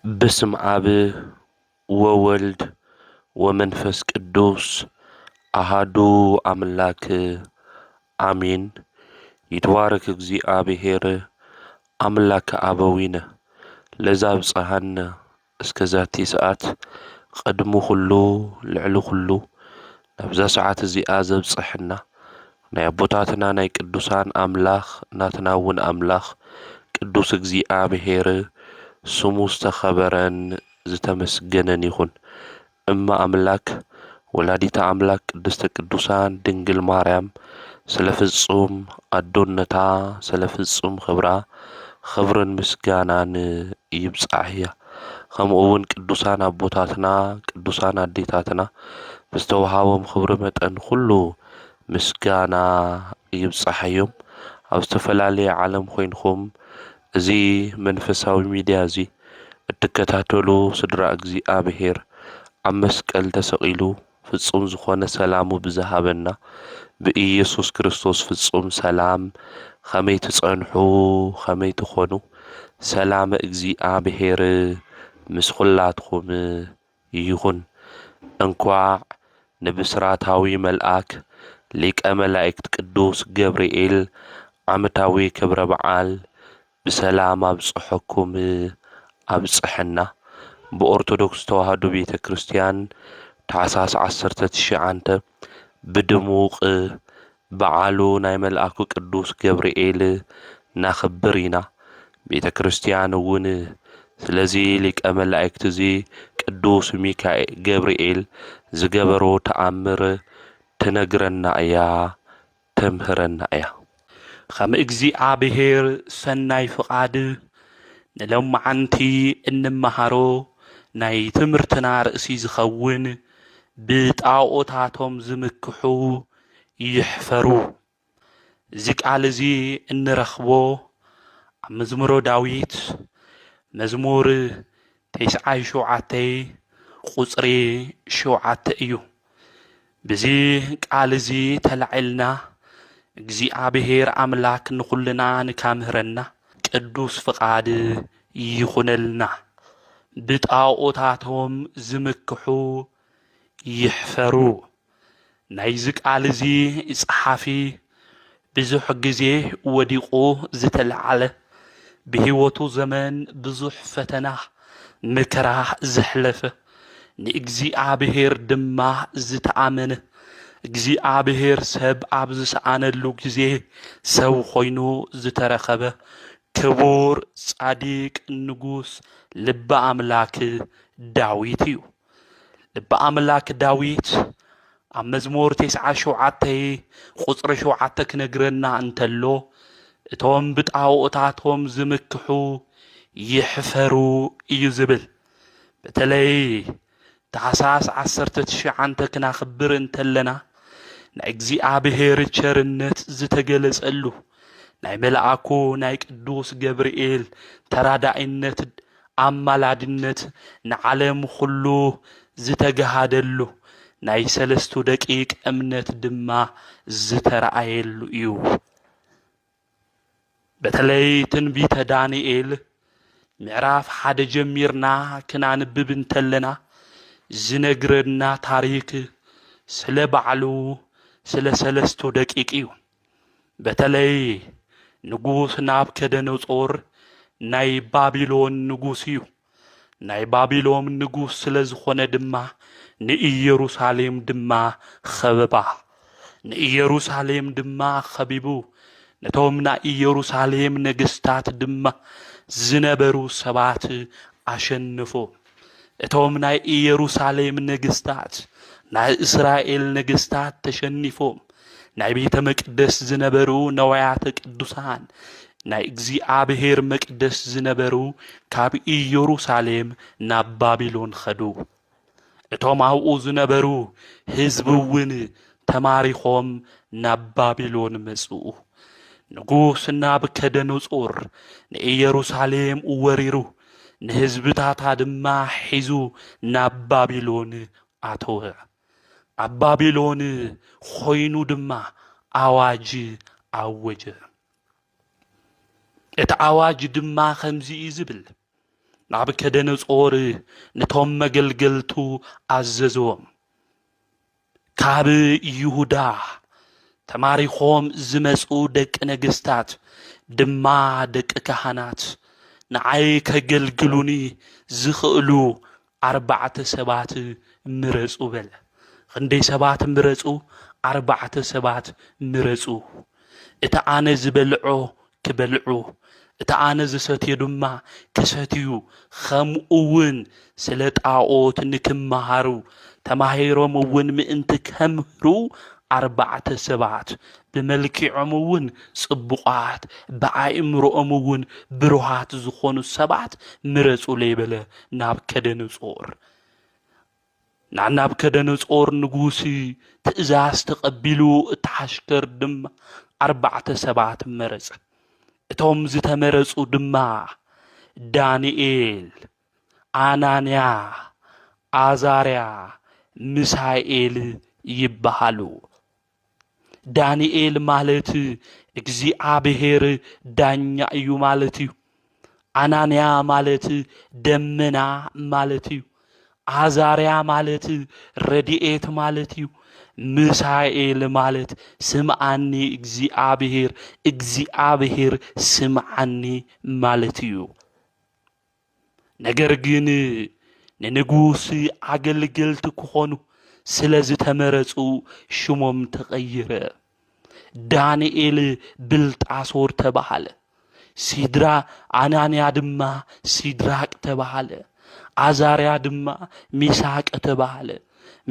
بسم آب وولد ومنفس قدوس أحدو أملاك آمين. يتبارك እግዚአብሔር أملاك أبوينا لذا بصحنا اسكزاتي ساعات قدمو خلو لعلو خلو نبزا ساعات زي آزب صحنا ناي بوتاتنا ناي قدوسان أملاخ ناتناون أملاخ ቅዱስ እግዚአብሔር ስሙ ዝተኸበረን ዝተመስገነን ይኹን። እማ አምላክ ወላዲተ አምላክ ቅድስተ ቅዱሳን ድንግል ማርያም ስለ ፍጹም አዶነታ ስለ ፍጹም ክብራ ክብርን ምስጋናን ይብጻሕ እያ። ከምኡ እውን ቅዱሳን አቦታትና ቅዱሳን አዴታትና ብዝተወሃቦም ክብሪ መጠን ኩሉ ምስጋና ይብጻሕ እዮም። ኣብ ዝተፈላለየ ዓለም ኮይንኩም እዚ መንፈሳዊ ሚድያ እዚ እትከታተሉ ስድራ እግዚአብሔር ኣብ መስቀል ተሰቂሉ ፍጹም ዝኾነ ሰላሙ ብዝሃበና ብኢየሱስ ክርስቶስ ፍጹም ሰላም ከመይ ትጸንሑ ከመይ ትኾኑ ሰላም እግዚአብሔር ምስ ኩላትኩም ይኹን። እንኳዕ ንብስራታዊ መልአክ ሊቀ መላእክት ቅዱስ ገብርኤል ዓመታዊ ክብረ በዓል ብሰላም አብጽሐኩም አብጽሕና። በኦርቶዶክስ ተዋህዶ ቤተ ክርስቲያን ታኅሳስ 19 ብድሙቕ በዓሉ ናይ መልአኩ ቅዱስ ገብርኤል ናኽብር ኢና። ቤተ ክርስቲያን እውን ስለዚ ሊቀ መላእክት እዚ ቅዱስ ገብርኤል ዝገበሮ ተአምር ትነግረና እያ ተምህረና እያ። ከም እግዚአብሔር ሰናይ ፍቃድ ንሎማዓንቲ እንመሃሮ ናይ ትምህርትና ርእሲ ዝኸውን ብጣዖታቶም ዝምክሑ ይሕፈሩ። እዚ ቃል እዚ እንረኽቦ ኣብ መዝሙረ ዳዊት መዝሙር 97 ቁጽሪ 7 እዩ። በዚ ቃል እዚ ተላዒልና እግዚአብሔር አምላክ ንኹልና ንካምህረና ቅዱስ ፍቃድ ይኹነልና። ብጣዖታቶም ዝምክሑ ይሕፈሩ። ናይዚ ቃል እዚ ጸሓፊ ብዙሕ ግዜ ወዲቑ ዝተለዓለ ብህይወቱ ዘመን ብዙሕ ፈተና መከራ ዘሕለፈ ንእግዚአብሔር ድማ ዝተኣመነ እግዚአብሔር ሰብ ኣብ ዝሰኣነሉ ግዜ ሰብ ኮይኑ ዝተረኸበ ክቡር ጻዲቅ ንጉስ ልበ አምላክ ዳዊት እዩ። ልበ አምላክ ዳዊት ኣብ መዝሙር 97 ቁጽሪ 7 ክነግረና እንተሎ እቶም ብጣዖታቶም ዝምክሑ ይሕፈሩ እዩ ዝብል። በተለይ ታኅሳስ 19 ክናኽብር እንተለና ናይ እግዚአብሔር ቸርነት ዝተገለጸሉ ናይ መልአኩ ናይ ቅዱስ ገብርኤል ተራዳኢነት ኣማላድነት ንዓለም ኩሉ ዝተገሃደሉ ናይ ሰለስቱ ደቂቅ እምነት ድማ ዝተረኣየሉ እዩ። በተለይ ትንቢተ ዳንኤል ምዕራፍ 1 ጀሚርና ክናንብብ እንተለና ዝነግረና ታሪክ ስለ ባዕሉ ስለ ሰለስቱ ደቂቅ እዩ። በተለይ ንጉስ ናቡከደነፆር ናይ ባቢሎን ንጉስ እዩ። ናይ ባቢሎን ንጉስ ስለ ዝኾነ ድማ ንኢየሩሳሌም ድማ ኸበባ ንኢየሩሳሌም ድማ ኸቢቡ ነቶም ናይ ኢየሩሳሌም ነገስታት ድማ ዝነበሩ ሰባት ኣሸንፎ እቶም ናይ ኢየሩሳሌም ነገስታት ናይ እስራኤል ነገስታት ተሸኒፎም ናይ ቤተ መቅደስ ዝነበሩ ነዋያተ ቅዱሳን ናይ እግዚአብሔር መቅደስ ዝነበሩ ካብ ኢየሩሳሌም ናብ ባቢሎን ኸዱ። እቶም ኣብኡ ዝነበሩ ህዝቢ እውን ተማሪኾም ናብ ባቢሎን መጽኡ። ንጉስ ናቡከደነፆር ንኢየሩሳሌም ወሪሩ ንህዝብታታ ድማ ሒዙ ናብ ባቢሎን ኣተወ። ኣብ ባቢሎን ኾይኑ ድማ ኣዋጅ ኣወጀ። እቲ ኣዋጅ ድማ ከምዚ ዝብል ናብ ከደነጾር ነቶም መገልገልቱ አዘዞም ካብ ይሁዳ ተማሪኾም ዝመጹ ደቂ ነገስታት ድማ ደቂ ካህናት ንዓይ ከገልግሉኒ ዝኽእሉ 4 ሰባት ምረጹ በለ ክንደይ ሰባት ምረጹ 4 ሰባት ምረጹ እታ ኣነ ዝበልዖ ክበልዑ እታ ኣነ ዝሰትዮ ድማ ክሰትዩ ከምኡውን ስለ ጣዖት ንክመሃሩ ተማሂሮም እውን ምእንቲ ከምህሩ 4 ሰባት ብመልክዖም እውን ጽቡቃት ብኣእምሮኦም እውን ብሩሃት ዝኾኑ ሰባት ምረጹ ለይበለ ናብ ከደነጾር ናብ ከደነጾር ንጉስ ትእዛዝ ተቀቢሉ እተሓሽከር ድማ 4 ሰባት መረጸ እቶም ዝተመረጹ ድማ ዳንኤል አናንያ አዛርያ ሚሳኤል ይባሃሉ ዳንኤል ማለት እግዚአብሔር ዳኛ እዩ ማለት እዩ አናንያ ማለት ደመና ማለት እዩ አዛርያ ማለት ረድኤት ማለት እዩ ሚሳኤል ማለት ስምዓኒ እግዚአብሔር ስምዓኒ ማለት እዩ ነገር ግን ንንጉስ አገልገልቲ ክኾኑ ስለዝተመረጹ ሽሞም ተቀይረ ዳንኤል ብልጣሶር ተባሃለ ሲድራ አናንያ ድማ ሲድራቅ ተባሃለ አዛርያ ድማ ሚሳቅ ተባሃለ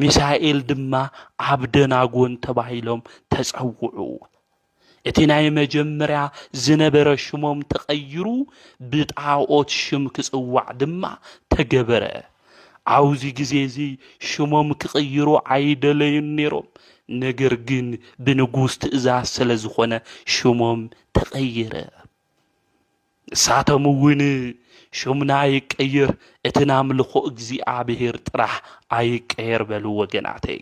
ሚሳኤል ድማ አብደናጎን ተባሂሎም ተጸውዑ እቲ ናይ መጀመርያ ዝነበረ ሽሞም ተቀይሩ ብጣዖት ሽም ክጽዋዕ ድማ ተገበረ አውዚ ጊዜ እዚ ሽሞም ክቀይሩ አይደለዩን ነይሮም ነገር ግን ብንጉስ ትእዛዝ ስለዝኾነ ሽሞም ተቀይረ ሳቶም እውን ሽምና ይቀይር እቲ ናምልኾ እግዚአብሔር ጥራሕ አይቀየር በሉ ወገናተይ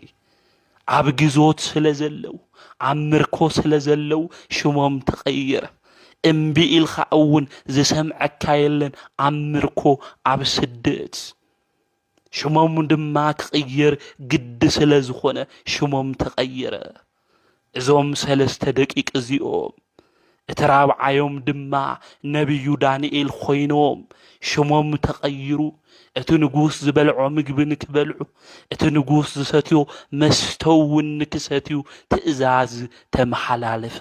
ኣብ ግዞት ስለዘለው አምርኮ ስለዘለው ሽሞም ተቀይረ እምቢ ኢልኻ እውን ዝሰምዐካ የለን አምርኮ ኣብ ስደት ሽሞም ድማ ክቀይር ግድ ስለዝኾነ ሽሞም ተቀይረ እዞም 3 ደቂቅ እዚኦም እተራብዓዮም ድማ ነብዩ ዳንኤል ኮይኖም ሽሞም ተቀይሩ እቲ ንጉስ ዝበልዖ ምግብን ክበልዑ እቲ ንጉስ ዝሰትዮ መስተውን ክሰትዩ ትእዛዝ ተመሓላለፈ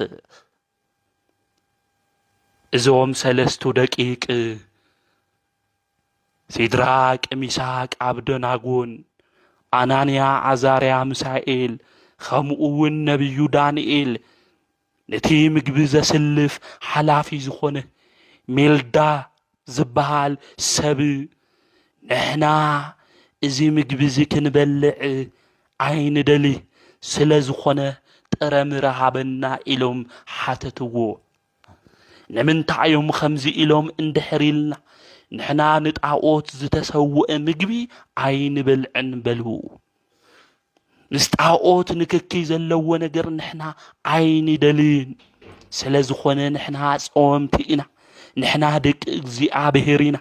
እዞም 3 ደቂቅ ሲድራቅ ሚሳቅ አብደናጎን አናንያ አዛርያ ሚሳኤል ከምኡውን ነብዩ ዳንኤል ነቲ ምግቢ ዘስልፍ ሓላፊ ዝኾነ ሜልዳ ዝበሃል ሰብ ንሕና እዚ ምግቢ እዚ ክንበልዕ ኣይንደሊ ስለዝኾነ ጥረ ምረሃበና ኢሎም ሓተትዎ ንምንታዮም ከምዚ ኢሎም እንድሕሪልና ንሕና ንጣዖት ዝተሰውአ ምግቢ ኣይንበልዕን በልሁ ምስ ጣዖት ንክኪ ዘለዎ ነገር ንሕና ኣይንደልን ስለዝኾነ ንሕና ጾምቲ ኢና ንሕና ደቂ እግዚአብሔር ኢና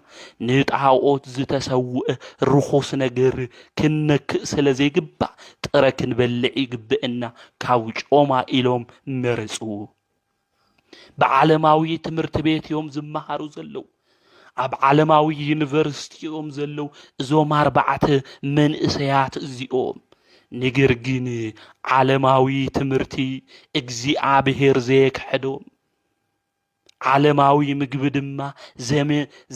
ንጣዖት ዝተሰውአ ርኹስ ነገር ክንክእ ስለዘይግባእ ጥረ ክንበልዕ ይግብአና ካብ ጮማ ኢሎም መረጹ ብዓለማዊ ትምህርቲ ቤት እዮም ዝመሃሩ ዘለው ኣብ ዓለማዊ ዩኒቨርሲቲኦም ዘለው እዞም 4 መንእሰያት እዚኦም ነገር ግን ዓለማዊ ትምህርቲ እግዚአብሔር ዘይክሕዶም ዓለማዊ ምግቢ ድማ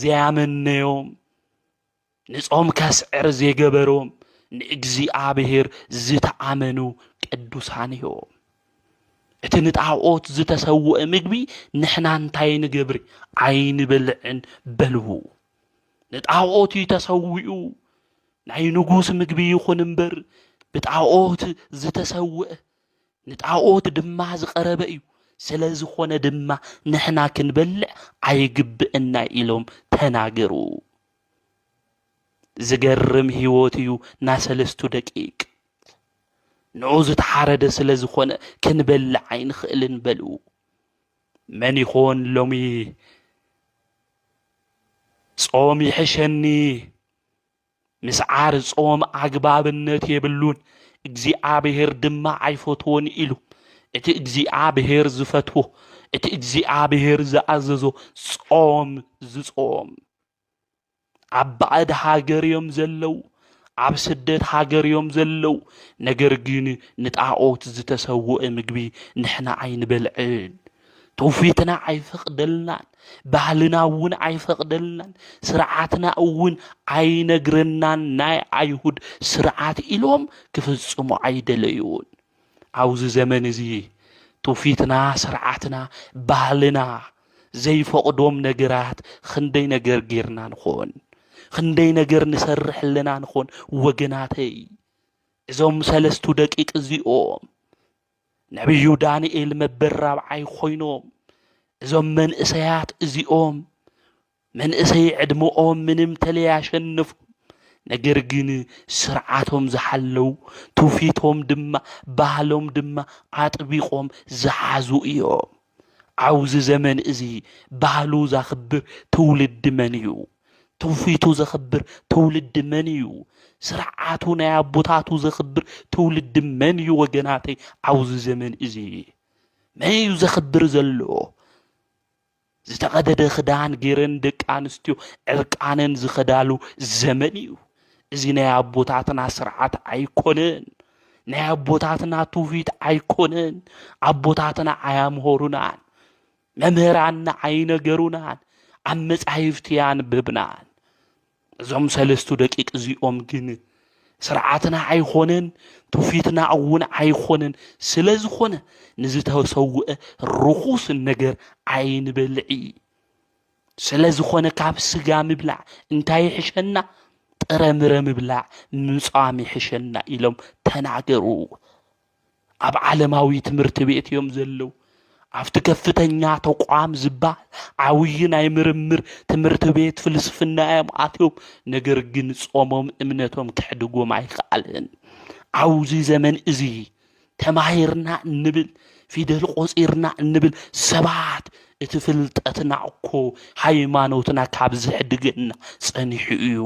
ዘያመነዮም ንጾም ከስዕር ዘይገበሮም ንእግዚአብሔር ዝተኣመኑ ቅዱሳን እዮም እቲ ንጣዖት ዝተሰውአ ምግቢ ንሕና እንታይ ንገብር ኣይንበልዕን በልሁ ንጣዖት ተሰውኡ ናይ ንጉስ ምግቢ ይኹን እምበር ብጣዖት ዝተሰውአ ንጣዖት ድማ ዝቀረበ እዩ ስለዝኾነ ድማ ንሕና ክንበልዕ ኣይግብእና ኢሎም ተናገሩ ዝገርም ህይወት እዩ ና 3 ደቂቅ ንዑ ዝተሓረደ ስለዝኾነ ክንበልዕ ኣይንኽእልን በልኡ መን ይኾን ሎሚ ጾም ይሕሸኒ ምስዓር ጾም አግባብነት የብሉን እግዚአብሔር ድማ አይፈትዎን ኢሉ እቲ እግዚአብሔር ዝፈትዎ እቲ እግዚአብሔር ዝኣዘዞ ጾም ዝጾም ኣብ ባዕድ ሃገር እዮም ዘለው ኣብ ስደት ሃገር እዮም ዘለው ነገር ግን ንጣዖት ዝተሰውአ ምግቢ ንሕና ኣይንበልዕን ትውፊትና ኣይፈቅደልናን ባህልና እውን ኣይፈቅደልናን ስርዓትና እውን ኣይነግረናን ናይ ኣይሁድ ስርዓት ኢሎም ክፍጽሙ ኣይደለዩን ኣብዚ ዘመን እዚ ትውፊትና ስርዓትና ባህልና ዘይፈቅዶም ነገራት ክንደይ ነገር ጌርና ንኾን ክንደይ ነገር ንሰርሕልና ንኾን ወገናተይ እዞም ሰለስቱ ደቂቅ እዚኦም ነቢዩ ዳንኤል መበራብ ኣይኮይኖም እዞም መንእሰያት እዚኦም መንእሰይ ዕድሞኦም ምንም ተለያሸንፉ ነገር ግን ስርዓቶም ዝሓለው ትውፊቶም ድማ ባህሎም ድማ አጥቢቆም ዝሓዙ እዮም ኣብዚ ዘመን እዚ ባህሉ ዘኽብር ትውልድ መን እዩ ትውፊቱ ዘኽብር ትውልድ መን እዩ ስርዓቱ ናይ ኣቦታቱ ዘኽብር ትውልድ መን እዩ ወገናተይ ኣብዚ ዘመን እዚ መን እዩ ዘኽብር ዘሎ ዝተቀደደ ክዳን ገይረን ደቂ ኣንስትዮ ዕርቃነን ዝኸዳሉ ዘመን እዩ እዚ ናይ ኣቦታትና ስርዓት ኣይኮነን ናይ ኣቦታትና ትውፊት ኣይኮነን ኣቦታትና ኣያምሆሩናን መምህራንና ኣይነገሩናን ኣብ መጻሕፍቲ ያንብብናን እዞም ሰለስቱ ደቂቅ እዚኦም ግን ስርዓትና ኣይኮነን ትውፊትና እውን ኣይኮነን ስለዝኾነ ንዝተሰውአ ርኹስ ነገር ኣይንበልዒ ስለዝኾነ ካብ ስጋ ምብላዕ እንታይ ይሕሸና ጥረምረ ምብላዕ ምጻም ይሕሸና ኢሎም ተናገሩ ኣብ ዓለማዊ ትምህርቲ ቤት እዮም ዘለው ኣብቲ ከፍተኛ ተቋም ዝባል ዓብይ ናይ ምርምር ትምህርቲ ቤት ፍልስፍና እዮም ኣትዮም ነገር ግን ጾሞም እምነቶም ክሕድጎም ኣይከኣልን ኣብዚ ዘመን እዚ ተማሂርና እንብል ፊደል ቆፂርና እንብል ሰባት እቲ ፍልጠትና እኮ ሃይማኖትና ካብ ዝሕድገና ጸኒሑ እዩ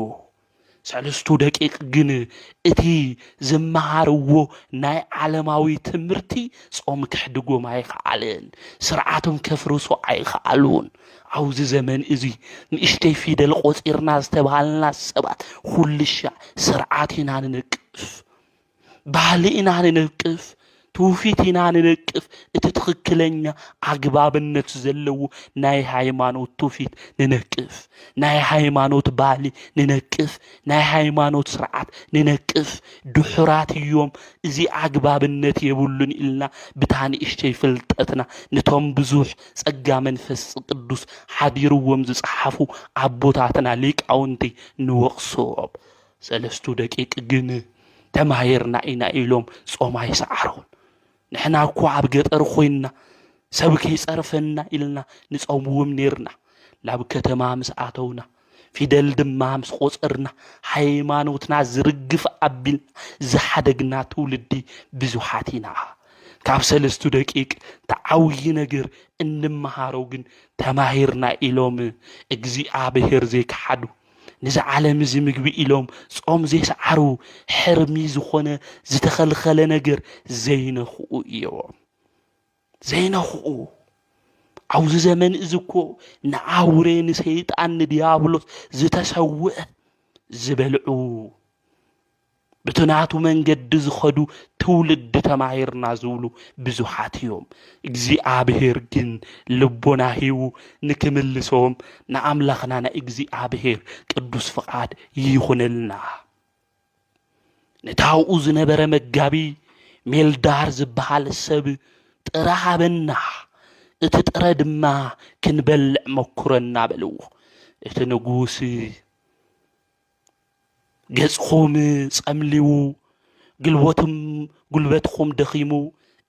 ሰለስቱ ደቂቅ ግን እቲ ዝመሃርዎ ናይ ዓለማዊ ትምህርቲ ጾም ክሕድጎም ኣይከኣልን ስርዓቶም ከፍርሱ ኣይከኣሉን ኣብዚ ዘመን እዚ ንእሽተይ ፊደል ቆፂርና ዝተባሃልና ሰባት ኩልሻ ስርዓት ኢና ንነቅፍ ባህሊ ኢና ንነቅፍ ትውፊት ኢና ንነቅፍ እቲ ትክክለኛ ኣግባብነት ዘለዎ ናይ ሃይማኖት ትውፊት ንነቅፍ ናይ ሃይማኖት ባህሊ ንነቅፍ ናይ ሃይማኖት ስርዓት ንነቅፍ ድሑራት እዮም እዚ ኣግባብነት የብሉን ኢልና ብታኒ እሽተይ ፍልጠትና ነቶም ብዙሕ ጸጋ መንፈስ ቅዱስ ሓዲርዎም ዝጽሓፉ ኣቦታትና ሊቃውንቲ ንወቕሶም ሰለስቱ ደቂቅ ግን ተማሂርና ኢና ኢሎም ጾም ኣይሰዓሮን ንሕና እኮ ኣብ ገጠር ኮይና ሰብ ከይፀርፈና ኢልና ንጾምዎም ነርና ላብ ከተማ ምስ ኣተውና ፊደል ድማ ምስ ቆፀርና ሃይማኖትና ዝርግፍ ኣቢልና ዝሓደግና ትውልዲ ብዙሓት ኢና ካብ ሰለስቱ ደቂቅ ተዓውይ ነገር እንመሃረው ግን ተማሂርና ኢሎም እግዚአብሔር ዘይከሓዱ ንዚ ዓለም እዚ ምግቢ ኢሎም ጾም ዘይሰዓሩ ሕርሚ ዝኾነ ዝተኸልኸለ ነገር ዘይነኽኡ እዮም ዘይነኽኡ ኣብዚ ዘመን እዚ እኮ ንኣውሬ ንሰይጣን ንዲያብሎስ ዝተሰውዐ ዝበልዑ ብትናቱ መንገዲ ዝኸዱ ትውልድ ተማሂርና ዝብሉ ብዙሓት እዮም እግዚአብሔር ግን ልቦና ሂቡ ንክምልሶም ንኣምላኽና እግዚአብሔር ቅዱስ ፍቃድ ይኹንልና ነታውኡ ዝነበረ መጋቢ ሜልዳር ዝበሃል ሰብ ጥራሃበና እቲ ጥረ ድማ ክንበልዕ መኩረና በልዎ እቲ ንጉስ ገጽኹም ጸምሊው ጉልበትኹም ደኺሙ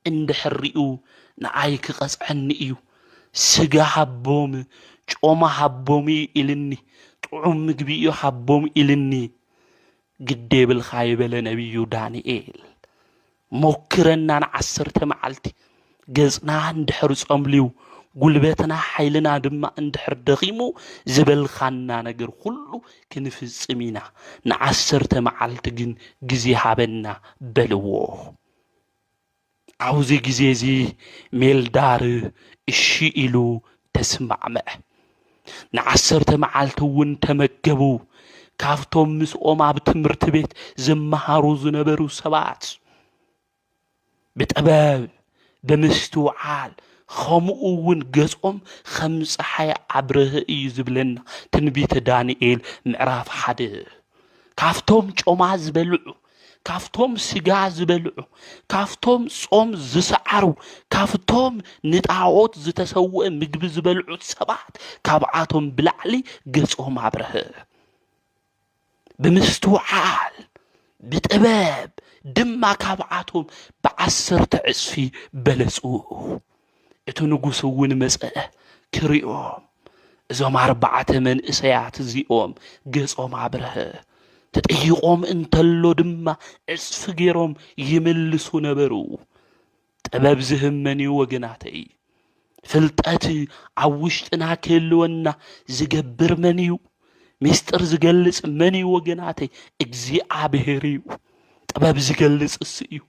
እንድሕሪኡ ንኣይ ክቐጽዐኒ እዩ ስጋ ሃቦም ጮማ ሃቦም ኢልኒ ጥዑም ምግቢ እዩ ሃቦም ኢልኒ ግደ ብልኻ ይበለ ነቢዩ ዳንኤል ሞክረና ን10 መዓልቲ ገጽና እንድሕር ጸምሊው ጉልበትና ሓይልና ድማ እንድሕር ደኺሙ ዝበልኻና ነገር ሁሉ ክንፍጽም ኢና ን10 መዓልቲ ግን ግዜ ሃበና በልዎ ኣብዚ ግዜ እዚ ሜልዳር እሺ ኢሉ ተስማዕመዐ ን10 መዓልቲ እውን ተመገቡ ካፍቶም ምስኦም ኣብ ትምህርቲ ቤት ዝመሃሩ ዝነበሩ ሰባት ብጥበብ ብምስትውዓል ከምኡ እውን ገጾም ከም ፀሓይ ኣብርህ እዩ ዝብለና ትንቢተ ዳንኤል ምዕራፍ 1 ካፍቶም ጮማ ዝበልዑ ካፍቶም ስጋ ዝበልዑ ካፍቶም ጾም ዝሰዓሩ ካፍቶም ንጣዖት ዝተሰውአ ምግቢ ዝበልዑ ሰባት ካብኣቶም ብላዕሊ ገጾም ኣብርህ ብምስትውዓል ብጥበብ ድማ ካብኣቶም ብ10 ዕፅፊ በለጹ እቲ ንጉስ እውን መጽአ ክሪኦም እዞም 4 መንእሰያት እዚኦም ገጾም ኣብርህ ተጠይቆም እንተሎ ድማ ዕፅፊ ገይሮም ይምልሱ ነበሩ ጥበብ ዝህመን ወገናተይ ፍልጠት ኣብ ውሽጥና ክህልወና ዝገብር መን እዩ ሚስጥር ዝገልጽ መን እዩ ወገናተይ እግዚአብሔር እዩ ጥበብ ዝገልጽ እሱ እዩ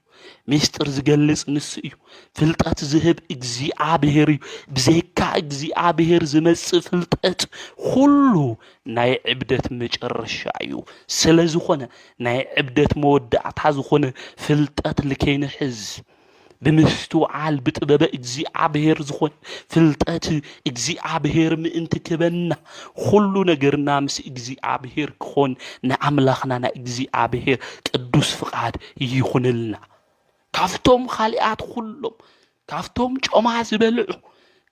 ሚስጥር ዝገልጽ ንሱ እዩ ፍልጠት ዝህብ እግዚአብሔር እዩ ብዘይካ እግዚአብሔር ዝመጽእ ፍልጠት ሁሉ ናይ ዕብደት መጨረሻ እዩ ስለዝኾነ ናይ ዕብደት መወዳእታ ዝኾነ ፍልጠት ልከይንሕዝ ብምስትውዓል ብጥበበ እግዚአብሔር ዝኾነ ፍልጠት እግዚአብሔር ምእንቲ ክበና ሁሉ ነገርና ምስ እግዚአብሔር ክኾን ንኣምላኽና ናይ እግዚአብሔር ቅዱስ ፍቃድ ይኹንልና ካፍቶም ኻሊኣት ሁሎም ካፍቶም ጮማ ዝበልዑ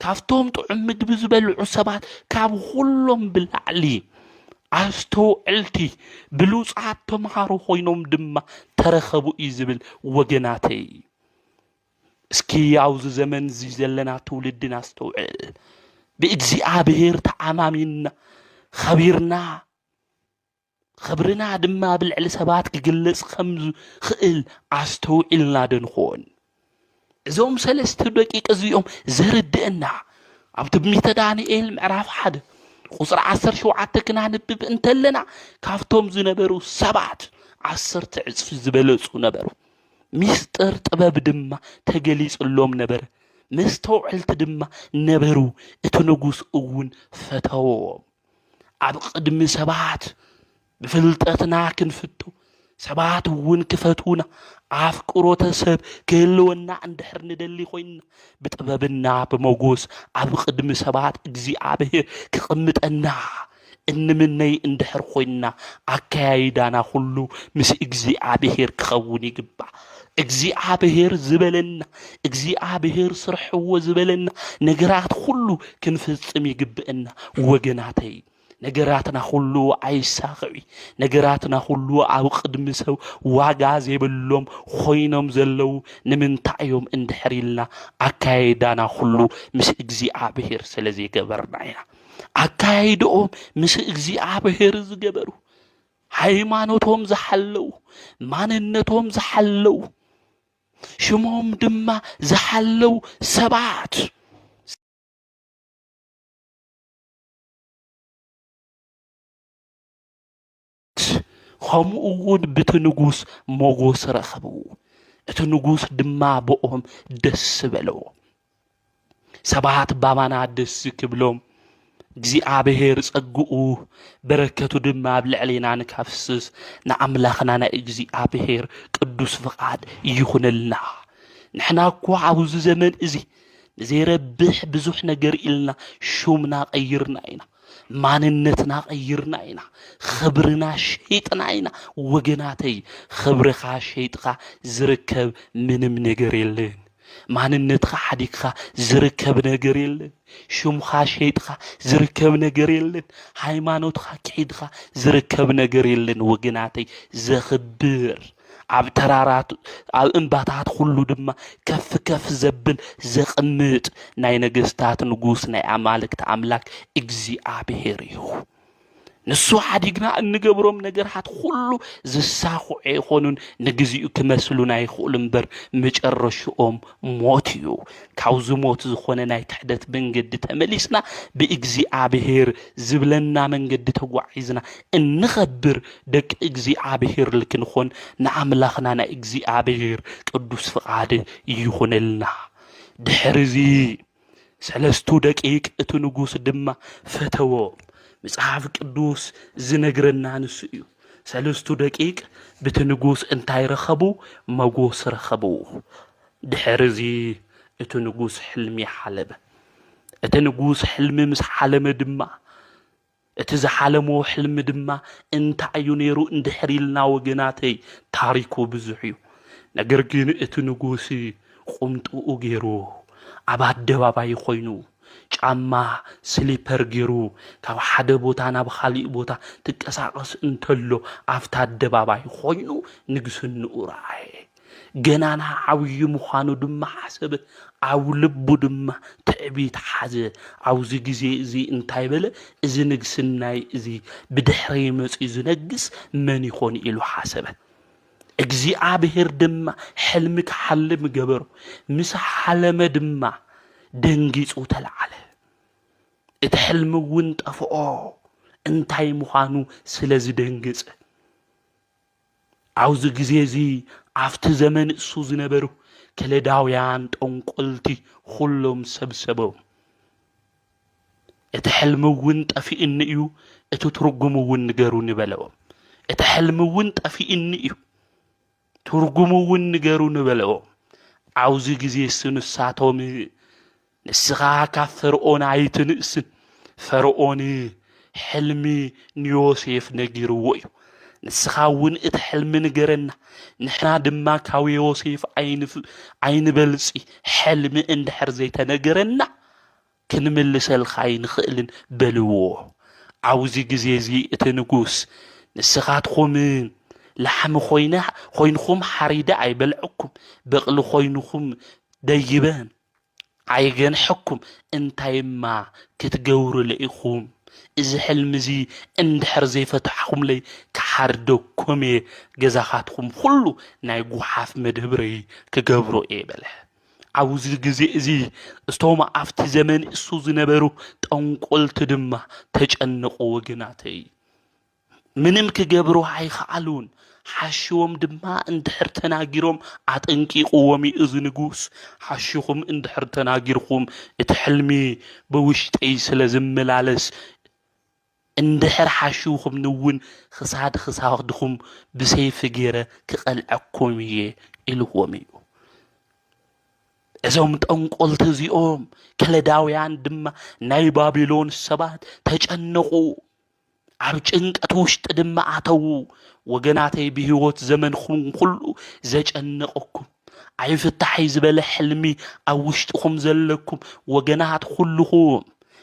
ካፍቶም ጥዑም ምግቢ ዝበልዑ ሰባት ካብ ሁሎም ብላዕሊ ኣስተውዕልቲ ብሉጻት ተምሃሮ ኮይኖም ድማ ተረኸቡ እዩ ዝብል ወገናተይ እስኪ ኣብዚ ዘመን እዚ ዘለና ትውልድና ኣስተውዕል ብእግዚአብሔር ተዓማሚና ኸቢርና خبرنا دما بالعل سبات كجلس خمز خئل أستوعلنا دنخون زوم 3 دقيقة زيوم زردنا عبد بميت دانيال معرف حد خسر 10 شوعات كنا نبب انتلنا كافتهم زنبرو 10 تعزف زبلصو نبرو مستر طبب دما تجليس اللوم نبر مستوعلت دما نبرو اتو نغوس اون فتاو عب قدم سبات بفلطتنا كنفتو سبات ون كفتونا አፍቅሮተ ሰብ ከለወና እንድሕር ንደሊ ኮይና ብጥበብና በመጎስ ኣብ ቅድሚ ሰባት እግዚአብሔር ክቅምጠና እንምነይ እንድሕር ኮይና አካያይዳና ሁሉ ምስ እግዚአብሔር ክኸውን ይግባ እግዚአብሔር ዝበለና እግዚአብሔር ስርሕዎ ዝበለና ነገራት ሁሉ ክንፍጽም ይግብእና ወገናተይ ነገራትና ሁሉ አይሳኺ ነገራትና ሁሉ ኣብ ቅድሚ ሰብ ዋጋ ዘይብሎም ኮይኖም ዘለው ንምንታዮም እንድሕሪልና አካይዳና ሁሉ ምስ እግዚአብሔር ስለዘይገበርና ኢና አካይዶም ምስ እግዚአብሔር ዝገበሩ ሃይማኖቶም ዝሐለው ማንነቶም ዝሐለው ሽሞም ድማ ዝሐለው ሰባት خمود بتنجوس موجوس رخبو التنجوس دما بقهم دس بلو سبعات بامانا دس كبلوم جزي عبهير صقو بركته دما بالعلينا نكافسس نعملخنا جزي عبهير قدوس فقاد يخونلنا نحنا كو عاوز زمن ازي زي ربح بزح نجر إلنا شومنا غيرنا إنا ማንነትና ቀይርና አይና خبرنا ሸይጥና አይና ወገናተይ خبرኻ ሸይጥኻ ዝርከብ ምንም ነገር የለን ማንነትኻ ሓዲግኻ ዝርከብ ነገር የለን ሽምኻ ሸይጥኻ ዝርከብ ነገር የለን ሃይማኖትኻ ከይድኻ ዝርከብ ነገር የለን ወገናተይ ዘኽብር ኣብ ተራራት ኣብ እንባታት ሁሉ ድማ ከፍ ከፍ ዘብል ዘቕምጥ ናይ ነገስታት ንጉስ ናይ ኣማልክት ኣምላክ እግዚአብሔር እዩ ንሱ ሓዲግና እንገብሮም ነገራት ሁሉ ዝሳኹዑ ይኾኑን ንግዚኡ ክመስሉና ይኽእሉ እምበር መጨረሻኦም ሞት እዩ። ካብዚ ሞት ዝኾነ ናይ ክሕደት መንገዲ ተመሊስና ብእግዚአብሔር ዝብለና መንገዲ ተጓዒዝና እንኸብር ደቂ እግዚአብሔር ልክንኾን ንኣምላኽና ናይ እግዚአብሔር ቅዱስ ፍቓድ ይኹነልና። ድሕሪዚ ሰለስቱ ደቂቅ እቲ ንጉስ ድማ ፈተዎ። መጽሐፍ ቅዱስ ዝነግረና ንሱ እዩ። ሰለስቱ ደቂቅ በቲ ንጉስ እንታይ ረኸቡ? መጎስ ረኸቡ። ድሕሪዚ እቲ ንጉስ ሕልሚ ሓለመ። እቲ ንጉስ ሕልሚ ምስ ሓለመ ድማ እቲ ዝሓለሞ ሕልሚ ድማ እንታይ እዩ ነይሩ እንድሕር ኢልና ወገናተይ ታሪኩ ብዙሕ እዩ። ነገር ግን እቲ ንጉስ ቁምጥኡ ገይሩ ኣብ ኣደባባይ ኮይኑ ጫማ ስሊፐር ገይሩ ካብ ሓደ ቦታ ናብ ካሊእ ቦታ ትንቀሳቐስ እንተሎ ኣብታ ኣደባባይ ኮይኑ ንግስንኡ ረኣየ። ገናና ዓብዪ ምዃኑ ድማ ሓሰበ። ኣብ ልቡ ድማ ትዕቢት ሓዘ። ኣብዚ ግዜ እዚ እንታይ በለ? እዚ ንግስናይ እዚ ብድሕሪ መፂኡ ዝነግስ መን ይኾን ኢሉ ሓሰበ። እግዚአብሔር ድማ ሕልሚ ክሓልም ገበሮ። ምስ ሓለመ ድማ ደንጊጹ ተለዓለ። እቲ ሕልሚ እውን ጠፍኦ። እንታይ ምዃኑ ስለ ዝደንግጽ ኣብዚ ግዜ እዚ ኣብቲ ዘመን እሱ ዝነበሩ ከለዳውያን ጠንቆልቲ ኩሎም ሰብሰበው። እቲ ሕልሚ እውን ጠፊእኒ እዩ፣ እቲ ትርጉም እውን ንገሩኒ በለዎም። እቲ ሕልሚ እውን ጠፊእኒ እዩ፣ ትርጉም እውን ንገሩኒ በለዎም። ኣብዚ ግዜ ንሳቶም ንስኻ ካብ ፈርዖን ኣይትንእስን፣ ፈርዖን ሕልሚ ንዮሴፍ ነጊርዎ እዩ። ንስኻ እውን እቲ ሕልሚ ንገረና፣ ንሕና ድማ ካብ ዮሴፍ ኣይንበልፂ ሕልሚ እንድሕር ዘይተነገረና ክንምልሰልካ ኣይንኽእልን በልዎ። ኣብዚ ግዜ እዚ እቲ ንጉስ ንስኻትኩም ላሕሚ ኮይንኩም ሓሪደ ኣይበልዕኩም፣ በቕሊ ኮይንኩም ደይበን ኣይገንሐኩም፣ እንታይማ ክትገብሩ ለኢኹም እዚ ሕልሚ እዚ እንድሕር ዘይፈትሐኹምለይ ክሓርደኩም እየ፣ ገዛኻትኩም ኩሉ ናይ ጉሓፍ መደብረይ ክገብሮ እየ በለ። ኣብዚ ግዜ እዚ እቶም ኣብቲ ዘመን እሱ ዝነበሩ ጠንቆልቲ ድማ ተጨነቁ ወገናተይ። ምንም ክገብሩ ኣይከኣሉን። ሓሽዎም ድማ እንድሕር ተናጊሮም ኣጠንቂቑዎም እዚ ንጉስ ሓሽኹም እንድሕር ተናጊርኩም እቲ ሕልሚ ብውሽጠይ ስለ ዝመላለስ እንድሕር ሓሽኹም ንውን ክሳድ ክሳድኹም ብሰይፊ ገይረ ክቐልዐኩም እየ ኢልዎም እዩ። እዞም ጠንቆልቲ እዚኦም ከለዳውያን ድማ ናይ ባቢሎን ሰባት ተጨነቁ። ኣብ ጭንቀት ውሽጢ ድማ ኣተዉ። ወገናተይ ብህይወት ዘመንኩም ኩሉ ዘጨነቀኩም ኣይፍታሐይ ዝበለ ሕልሚ ኣብ ውሽጥኩም ዘለኩም ወገናት ኩልኩም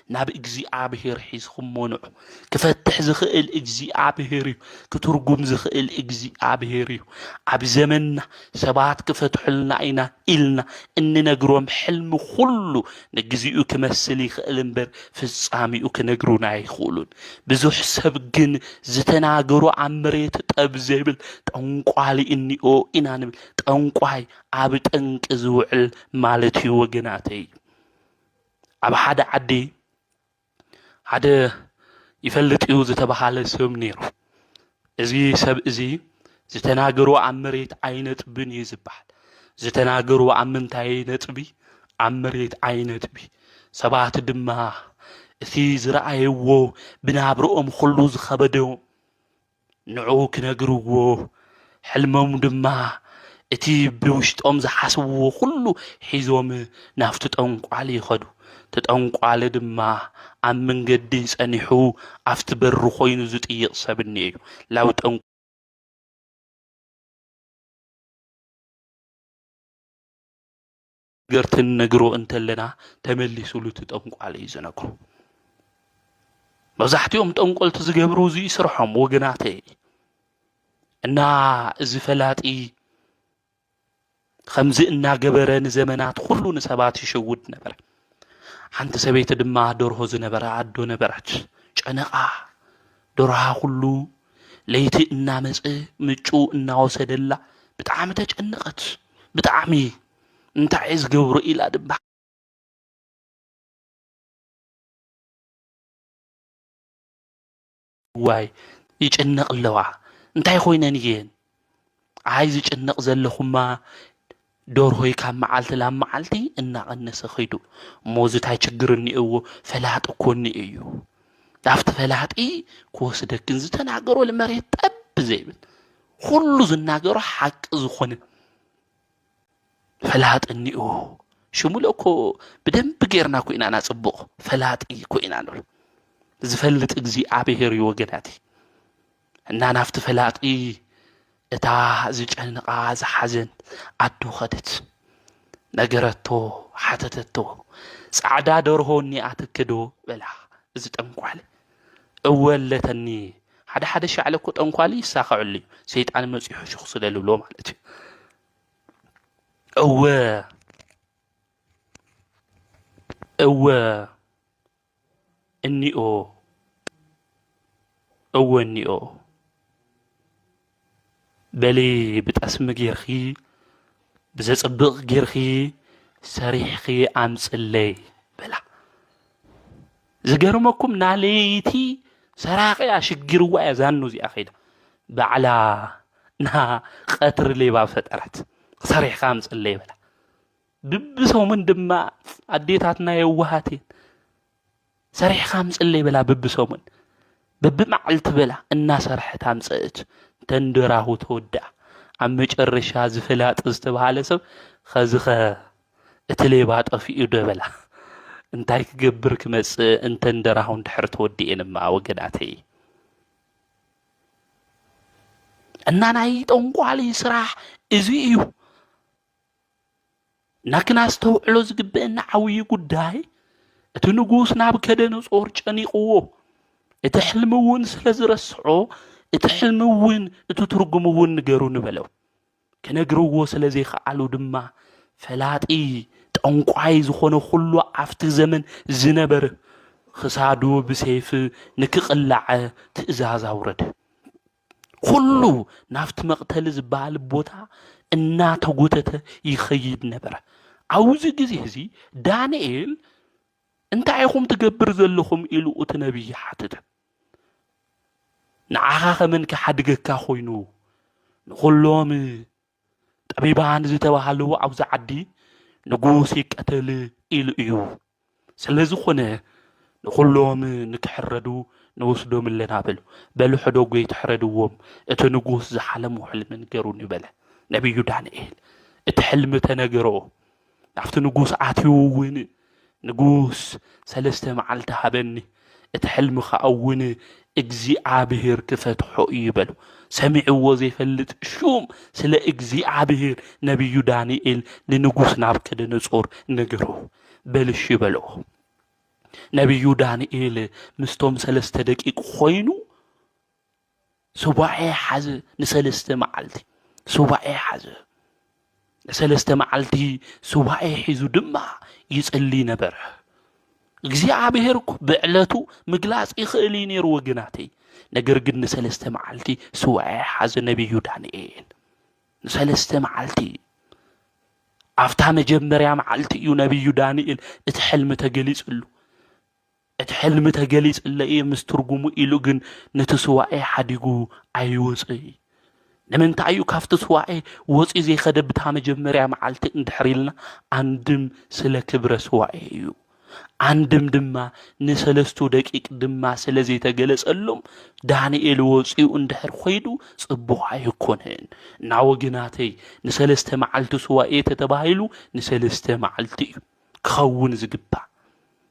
ናብ እግዚአብሔር ሒዝኩም ሞንዑ። ክፈትሕ ዝኽእል እግዚአብሔር እዩ፣ ክትርጉም ዝኽእል እግዚአብሔር እዩ። ኣብ ዘመንና ሰባት ክፈትሑልና ኢና ኢልና እንነግሮም ሕልሚ ኩሉ ንግዚኡ ክመስል ይኽእል እምበር ፍጻሚኡ ክነግሩና ኣይኽእሉን። ብዙሕ ሰብ ግን ዝተናገሩ ኣብ መሬት ጠብ ዘይብል ጠንቋሊ እኒኦ ኢና ንብል። ጠንቋይ ኣብ ጠንቂ ዝውዕል ማለት እዩ ወገናተይ። ኣብ ሓደ ዓዲ ሓደ ይፈልጥ እዩ ዝተባሃለ ሰብ ነይሩ። እዚ ሰብ እዚ ዝተናገሩ ኣብ መሬት ኣይነጥብን እዩ ዝበሃል። ዝተናገሩ ኣብ ምንታይ ነጥቢ? ኣብ መሬት ኣይነጥቢ። ሰባት ድማ እቲ ዝረኣይዎ ብናብርኦም ኩሉ ዝኸበደዎም ንዑ ክነግርዎ፣ ሕልሞም ድማ እቲ ብውሽጦም ዝሓስብዎ ኩሉ ሒዞም ናብቲ ጠንቋሊ ይኸዱ። ተጠንቋሊ ድማ ኣብ መንገዲ ጸኒሑ ኣብቲ በሪ ኮይኑ ዝጥይቕ ሰብ እኒአ እዩ። ላብ ገርትን ነግሮ እንተለና ተመሊሱሉ ተጠንቋሊ እዩ ዝነግሮ። መብዛሕትኦም ጠንቆልቲ ዝገብሩ እዚ ይስርሖም ወገናተይ። እና እዚ ፈላጢ ከምዚ እናገበረ ንዘመናት ኩሉ ንሰባት ይሽውድ ነበር። ሓንቲ ሰበይቲ ድማ ደርሆ ዝነበራ ኣዶ ነበረች። ጨነቓ درها كله ليتي النامس مجو الناوسدلا بتعامي تجنقت بتعامي انت عايز قبر إلى دبا واي يجنق اللوا انت خوينا نيين عايز يجنق زلخما دور هوي كان معالت لا معالتي إنا قنس خيدو موزت هاي تشجرني أو فلات أكوني أيو دافت فلات كوس دكن زتناقرو لمريت أب زيبن كل زناقرو حق زخون فلات إني أو شمولكو بدم بغيرنا كو إنا نصبق فلات كو إنا نول زفلت إجزي عبهر يوجناتي إنا نافت فلات اتا زجنقا زحزن عدو خدت نجرتو حتتتو صعدا درهوني اتكدو بلا زي طنقال اولتني حدا شعلكو طنقالي يساخعلي سيطان مصيح شخص دللو مالتي او انيو بلي بتأسم جيرخي بزصبق جيرخي سريحخي أمصلي بلا زغرمكم ناليتي سراقي اشغروا يزانو زي اخيدا بعلا نا قطر لي بافترت سريح أمصلي بلا ببسو من دما اديتاتنا يوهاتين سريح أمصلي بلا ببسو من ببمعلت بلا الناس رحت أمصت تندراهو تودا عم مጨረሻ ዝፍላጥ ዝተባሃለ ሰብ خزخ اتليبا طفيو دبلا انتاي كغبر كمص انت اندراهو اندحر تودينما وغداتي እና ናይ ጠንቋሊ ስራሕ እዚ እዩ ናክናስተውዕሎ ዝግበአና ዓውይ ጉዳይ እቲ ንጉስ ናብ ከደነጾር ጨኒቅዎ እቲ ሕልምውን ስለዝረስዖ እቲ ሕልምውን እቲ ትርጉምውን ንገሩ ንበለው ከነግርዎ ስለዚ ኸኣሉ ድማ ፈላጢ ጠንቋይ ዝኾነ ሁሉ ኣፍቲ ዘመን ዝነበረ خسادو بسيف نكقلع تئزاز أورد كله نافت مقتل زبال بوتا إنا تقوتته يخيد نبره عاوز جزيزي دانيال انت عيخم تقبر ذلهم إلو أتنبي حاتد نعاها منك حدقك خوينو نقول لهم طبيبان زتوهالو عاوز عدي نقوسيك أتل إلو إيو سلزو خونه نقولهم نكحردو نوسدو من لنا بلو حدو قوي تحردوهم اتنقوس زحلم وحلم نقرون بله نبي دانيال اتحلم تنقرو نعفت نقوس عاتيوون نقوس سلسته معلتها بني اتحلم خاون اجزي عابهر كفتحو يبلو سمعوا وظيفة شوم سلا اجزي عابهر نبي دانيال لنقوس نابكد نصور نقرو بلش يبلو نبي دانيال مستوم سلسته دقيق خوينو سباعي حز نسلسته معلتي سباعي حز سلسته معلتي سباعي حزو دما يصلي نبره እግዚአብሔርኩ በዕለቱ ምግላጽ ይኽእሊ ነይሩ ወገናተይ ነገር ግን ሰለስተ መዓልቲ ሱዋዕ ሓዘ ነብዩ ዳንኤል ሰለስተ መዓልቲ አፍታ መጀመሪያ መዓልቲ እዩ ነብዩ ዳንኤል እቲ ሕልም ተገሊጽሉ እቲ ሕልም ተገሊጽለ ምስትርጉሙ ኢሉ ግን ነቲ ሱዋዕ ሓዲጉ ኣይወጽይ ለምንታዩ ካፍቲ ሱዋዕ ወጽ ዘይኸደብታ መጀመሪያ መዓልቲ እንድሕሪልና አንድም ስለ ክብረ ሱዋዕ እዩ عندم دما نسلستو دقيق دما سلازي تغلصلوم دانيال وصيو اندحر خويدو صبوح يكونن ناوغناتي نسلسته معلت سوائي تتباهيلو نسلسته معلتي كون زغبا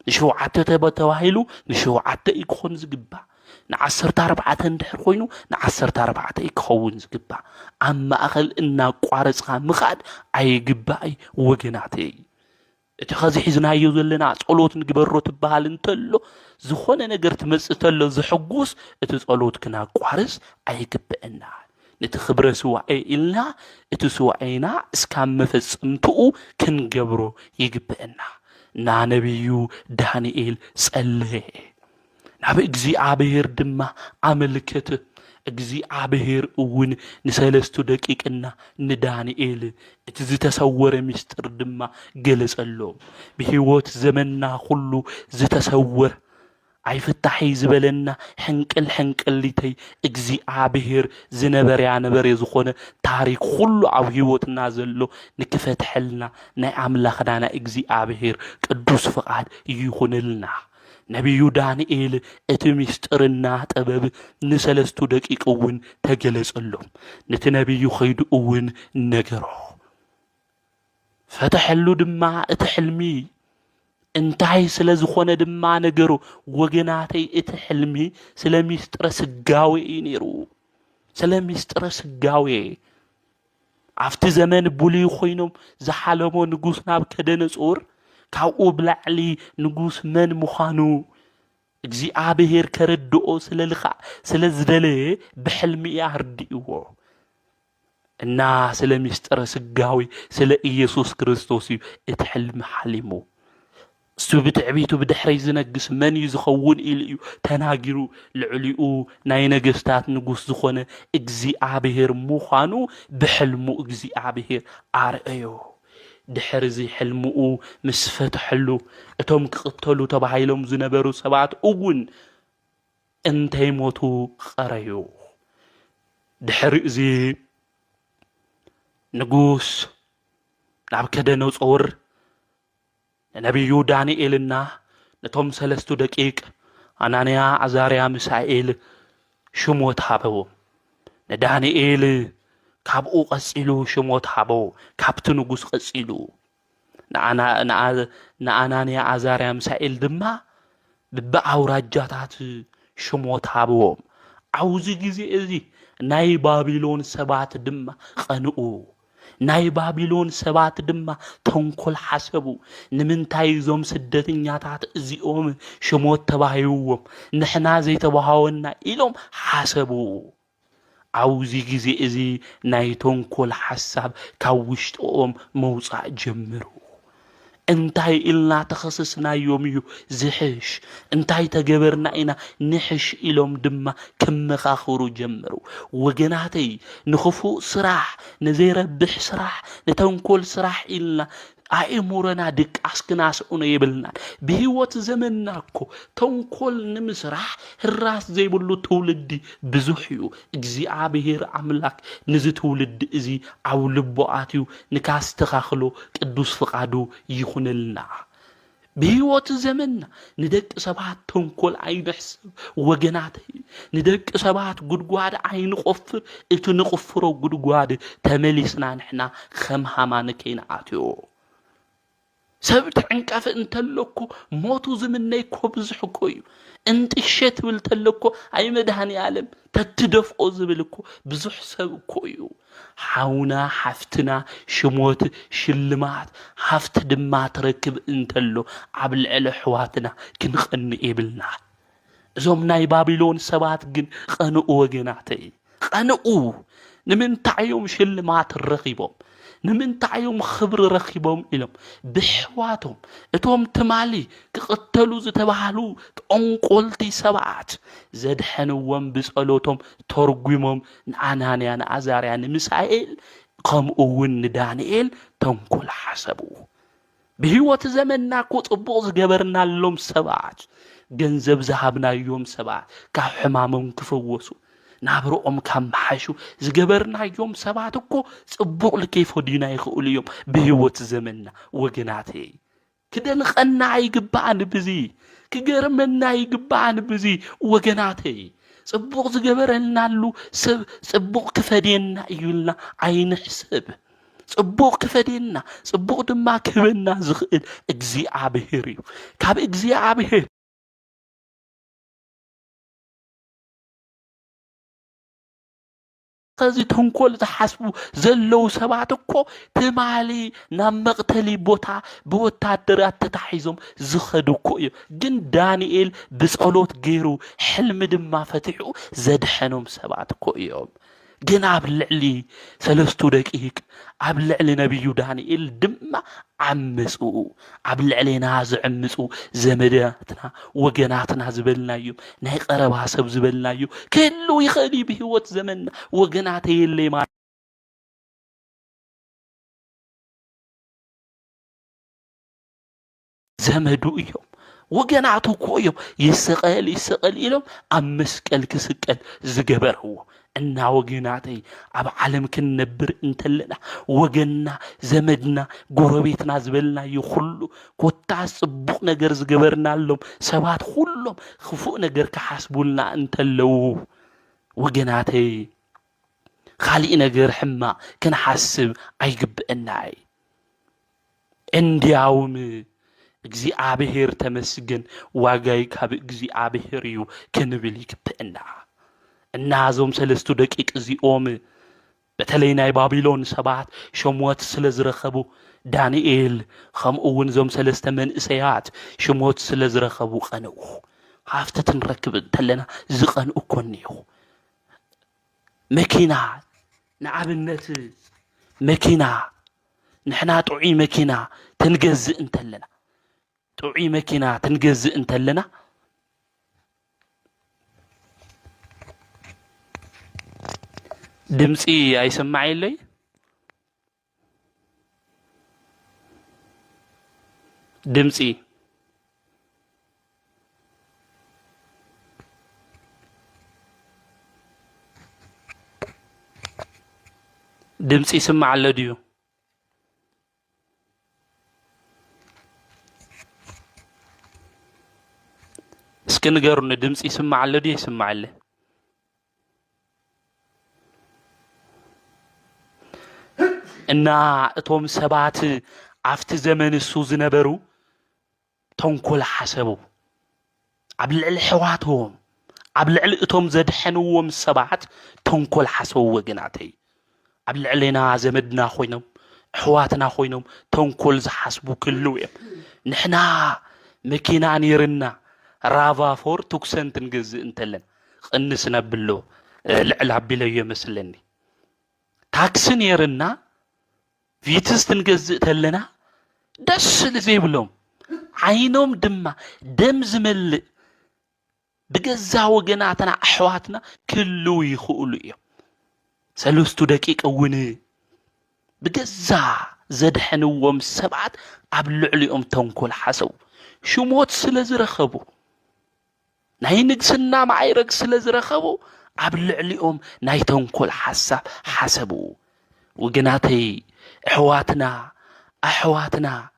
نشوعته تبتباهيلو نشوعته يكون زغبا نعسرت 4 اندحر خوينو نعسرت 4 يكون زغبا اما اخل ان قارصها مخاد ايغباي وغناتي اتخذ حزنايو زلنا صلوت نغبرو تبال انتلو زخونه ነገር ትመጽተሎ ዝሕጉስ እቲ ጸሎት ክና ቋርስ አይግበእና ንትኽብረ ስዋኤ ኢልና እቲ ስዋኤና እስካም መፈጽምቱ ክንገብሮ ይግበእና ና ነብዩ ዳንኤል ጸለየ ናብ እግዚአብሔር ድማ አመልከተ እግዚአብሔር እውን ንሰለስቱ ደቂቅና ንዳንኤል እቲ ዝተሰወረ ምስጢር ድማ ገለጸሎ በህይወት ዘመንና ሁሉ ዝተሰወረ አይፍታሒ ዝበለና ሕንቅል ሊተይ እግዚአብሔር ዝነበርያ ነበር ዝኾነ ታሪክ ሁሉ ኣብ ህይወትና ዘሎ ንክፈትሐልና ናይ አምላኽና ናይ እግዚአብሔር ቅዱስ ፍቃድ ይኹንልና ነቢዩ ዳንኤል እቲ ምስጢርና ጥበብ ንሰለስቱ ደቂቅ እውን ተገለጸሎም ነቲ ነቢዩ ኸይዱ እውን ነገሮ ፈተሐሉ ድማ እቲ ሕልሚ እንታይ ስለ ዝኾነ ድማ ነገሩ ወገናተይ እቲ ሕልሚ ስለ ምስጢረ ስጋዌ ነይሩ ስለ ምስጢረ ስጋዌ ኣብቲ ዘመን ቡሉይ ኮይኖም ዝሓለሞ ንጉስ ናቡከደነፆር ካብኡ ብላዕሊ ንጉስ መን ምዃኑ እግዚአብሔር ከረድኦ ስለ ዝደለየ ብሕልሚ ያርድእዎ እና ስለ ምስጢረ ስጋዌ ስለ ኢየሱስ ክርስቶስ እዩ እቲ ሕልሚ ሓሊሙ እሱ ብትዕቢቱ ብድሕሪ ዝነግስ መን እዩ ዝኸውን ኢሉ እዩ ተናጊሩ ልዕሊኡ ናይ ነገስታት ንጉስ ዝኾነ እግዚአብሔር ምዃኑ ብሕልሙ እግዚአብሔር አርአዮ ድሕሪ ዚ ሕልሙኡ ምስ ፈትሐሉ እቶም ክቅተሉ ተባሂሎም ዝነበሩ ሰባት እውን እንተይሞቱ ቀረዩ ድሕሪ እዚ ንጉስ ናቡከደነፆር ነቢዩ ዳንኤልና ነቶም ሰለስቱ ደቂቅ አናንያ አዛርያ ሚሳኤል ሽሞት ሃበው ነዳንኤል ካብኡ ቀጺሉ ሽሞት ሃበው ካብቲ ንጉስ ቀጺሉ ንአናንያ አዛርያ ሚሳኤል ድማ በአውራጃታት ሽሞት ሃበው አውዚ ጊዜ እዚ ናይ ባቢሎን ሰባት ድማ ቀንኡ ናይ ባቢሎን ሰባት ድማ ተንኮል ሓሰቡ ንምንታይ ዞም ስደተኛታት እዚኦም ሽሞት ተባሂዎም ንሕና ዘይተባሃወና ኢሎም ሓሰቡ አውዚ ጊዜ እዚ ናይ ተንኮል ሓሳብ ካብ ውሽጦም መውጻእ ጀመሩ እንታይ ኢልና ተኸሰስናዮም እዩ ዝሕሽ እንታይ ተገበርና ኢና ንሕሽ ኢሎም ድማ ክመኻኽሩ ጀመሩ ወገናተይ ንኽፉእ ስራሕ ንዘይረብሕ ስራሕ ንተንኮል ስራሕ ኢልና አእምሮና ድቃስ ክናስኡነ ይብልና በህይወት ዘመንና እኮ ተንኮል ንምስራሕ ህራስ ዘይብሉ ትውልዲ ብዙሕ እዩ እግዚአብሔር አምላክ ንዚ ትውልዲ እዚ ኣብ ልቡ ኣትዩ ንካስተኻኽሎ ቅዱስ ፍቃዱ ይኹንልና በህይወት ዘመንና ንደቂ ሰባት ተንኮል ኣይንሕስብ ወገናተይ ንደቂ ሰባት ጉድጓድ ኣይንቆፍር እቲ ንቆፍሮ ጉድጓድ ተመሊስና ንሕና ከም ሃማነ ከይንኣትዮ سبت عنكف انت لكو موتو زمنيكو بزحكو انتشت بالتلكو اي مدهني عالم تتدفقو زبلكو بزح سبكو حاونا حفتنا شموت شلمات حفت دمات ركب انتلو عبل على حواتنا كنخني إبلنا زومناي بابلون سبات جن قنقو وجناتي قنقو نمن تعيوم شلمات الرقيبهم نمن تعيوم خبر رخيبهم إلهم بحواتهم اتهم تمالي كقتلوا زتبهلو تنقلتي سبعات زد حنوهم بسألوتهم ترقيمهم نعنانيان عزاريان مسائل قام أون دانيال تنقل حسبوه بهوات زمننا كوت أبوز قبرنا اللهم سبعات جنزب زهبنا يوم سبعات كحمامهم كفوسوا نابرؤهم كم حشو زجبرنا يوم سبعتكو صبوق لكيف ودينا يخول يوم بهوت زمننا وجناتي كده نخنا يقبعن بزي كجرمنا يقبعن بزي وجناتي صبوق زجبرنا له صبوق كفدينا يقولنا عين حسب صبوق كفدينا صبوق دما كبنا زخل اجزي عبهري كاب اجزي عبهري قزي تنقل تحسبو زلو سباتكو تمالي نمقتلي بوتا بوتادرات تتحيزم زخدوكو جن دانيال بسألوت غيرو حلم دما فتحو زدحنهم سباتكو يوم جن عبلعلي سلستو دقيق عبلعلي نبيو دانيال دم عمسو عبلعلينا زعمسو زمداتنا وجناتنا زبلنايو ناي قرب حسب زبلنايو كله يخلي بهوت زمننا وجناتي اللي ما زمدو يوم وجناتو كويو يسقل إلهم أمسكل كسكل زجبر هو إن وجناتي أب عالم كنبر انتلنا وجنا زمدنا قربيتنا زبلنا يخلو كوتاس بونا جرز جبرنا لهم سبات خلهم خفونا جر كحسبولنا انتلو وجناتي خالينا جر حما كن حسب أيجب الناي اندياوم እግዚአብሔር ተመስገን ዋጋይ ካብ እግዚአብሔር እዩ ከንብል ይክብእና እና ዞም ሰለስቱ ደቂቅ እዚኦም በተለይ ናይ ባቢሎን ሰባት ሸሞት ስለዝረኸቡ ዳንኤል ከምኡውን ዞም ሰለስተ መንእሰያት ሸሞት ስለዝረኸቡ ቀንኡ ሃፍተት ንረክብ እንተለና ዝቐንኡ ኮንዩ መኪና ንኣብነት መኪና ንሕና ጥዑይ መኪና ትንገዝእ እንተለና طوعي مكينة تنجز انت لنا دمسي اي سمعي لي دمسي دمسي سمع اللوديو اسكن غيرن دمص يسمع له دي يسمع له እና እቶም ሰባት አፍቲ ዘመን እሱ ዝነበሩ ተንኮል ሓሰቡ ኣብ ልዕሊ ሕዋቶም ኣብ ልዕሊ እቶም ዘድሐንዎም ሰባት ተንኮል ሓሰቡ ወገናተይ ኣብ ልዕሊና ዘመድና ኮይኖም ሕዋትና ኮይኖም ተንኮል ዝሓስቡ ክሉ እዮም ንሕና መኪና ነይርና رافا فور توكسن تنجز انتلن قنسنا بلو العلاب بلو يمسلني تاكسن يرنا فيتس تنجز تلنا دس لزي بلوم عينهم دم زمل بجزا وجناتنا أحواتنا كله يخولو يوم سلوستو دقيق أوني بجزا زدحنوهم سبعة قبل عليهم تنكل حسو شو موت سلزرخبو ناي نقسنا معيرك سلزرخبو قبل عليهم ناي تنكل حسبو وجناتي أحواتنا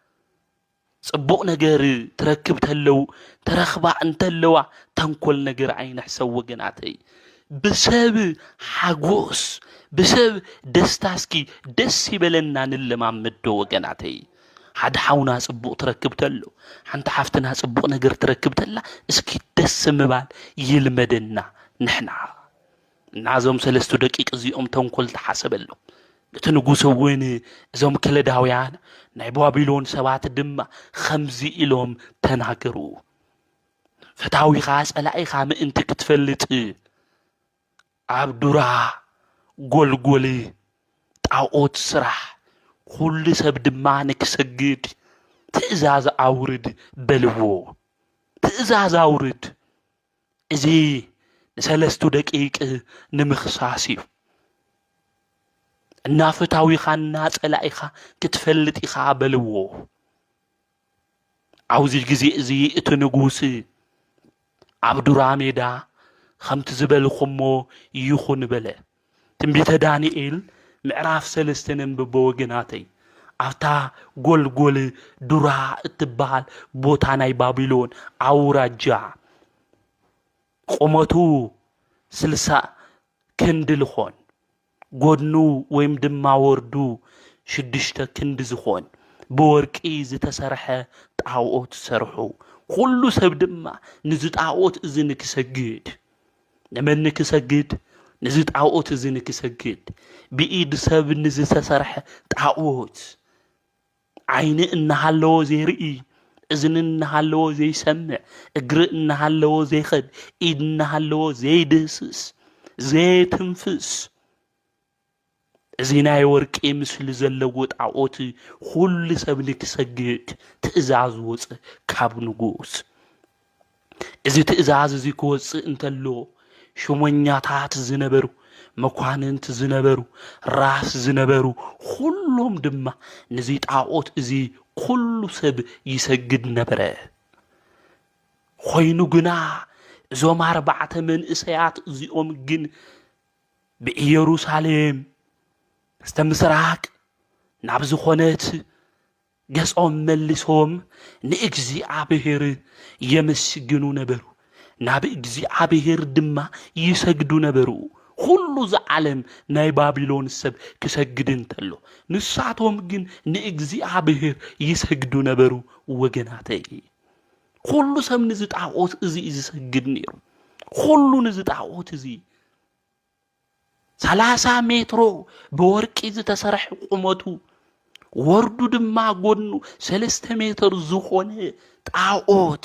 صبوق نجار تركب تلو ترخبع انتلوا تنكل نجار عين حسو وجناتي بسبب حقوس بسبب دستاسكي دسي بلنا نلما مدو وجناتي حد حاونا صبوق تركب تلو حنت حفتنا صبوق نجار تركب تلا اسكي دس مبال يلمدنا نحنا نعزم سلستو دقيق زيهم تنكل تحسبلو تنقوسو وين زوم كلداويان ناي بابلون سبات دم خمزي إلهم تناقرو فتاوي خاص ألاقي خام انت كتفلت عبدورا قولي تعوت سرح كل سبد مانك سجد تأزاز أورد بلوو تأزاز أورد إزي نسلستو دقيق نمخصاصيو النافتاوي خانات ألاقيخا كتفلت إخا بلوو عاوزي جزي إزي اتنقوسي عبدو راميدا خمت زبل خمو يخون بلا تنبيت دانيال معراف سلستنن ببوغناتي عفتا قول درا اتبال بوتاناي بابلون عورا جا قومتو سلسا كندل خون قدنو ويم دما وردو شدشتا كند زخون بوركي زتسرحة تعوت سرحو كلو سب دما نزت تعوت ازنك سجد نمنك سجد نزت تعوت ازنك سجد بإيد سب نزت سرحة تعوت عين انها لو زي رئي اذن انها لو زي سمع اقر انها لو زي خد ايد انها لو زي دسس زي تنفس እዚናይ ወርቂ ምስሊ ዘለዎ ጣዖት ሁሉ ሰብ ንክሰግድ ትእዛዝ ወፅእ ካብ ንጉስ እዚ ትእዛዝ እዚ ክወፅእ እንተሎ ሹመኛታት ዝነበሩ መኳንንት ዝነበሩ ራስ ዝነበሩ ሁሉም ድማ ነዚ ጣዖት እዚ ኩሉ ሰብ ይሰግድ ነበረ ኮይኑ ግና እዞም 4 መንእሰያት እዚኦም ግን ብኢየሩሳሌም ዝተምስራቅ ናብ ዝኾነት ገጾም መሊሶም ንእግዚአብሔር የመስግኑ ነበሩ ናብ እግዚአብሔር ድማ ይሰግዱ ነበሩ ሁሉ ዘዓለም ናይ ባቢሎን ሰብ ክሰግድ እንተሎ ንሳቶም ግን ንእግዚአብሔር ይሰግዱ ነበሩ ወገናተይ ሁሉ ሰብ ንዝጣዖት እዚ ይሰግድ ነይሩ ሁሉ ንዝጣዖት እዚ 30 ሜትሮ በወርቂ ዝተሰርሐ ቁመቱ ወርዱ ድማ ጎኑ 3 ሜትር ዝኾነ ጣዖት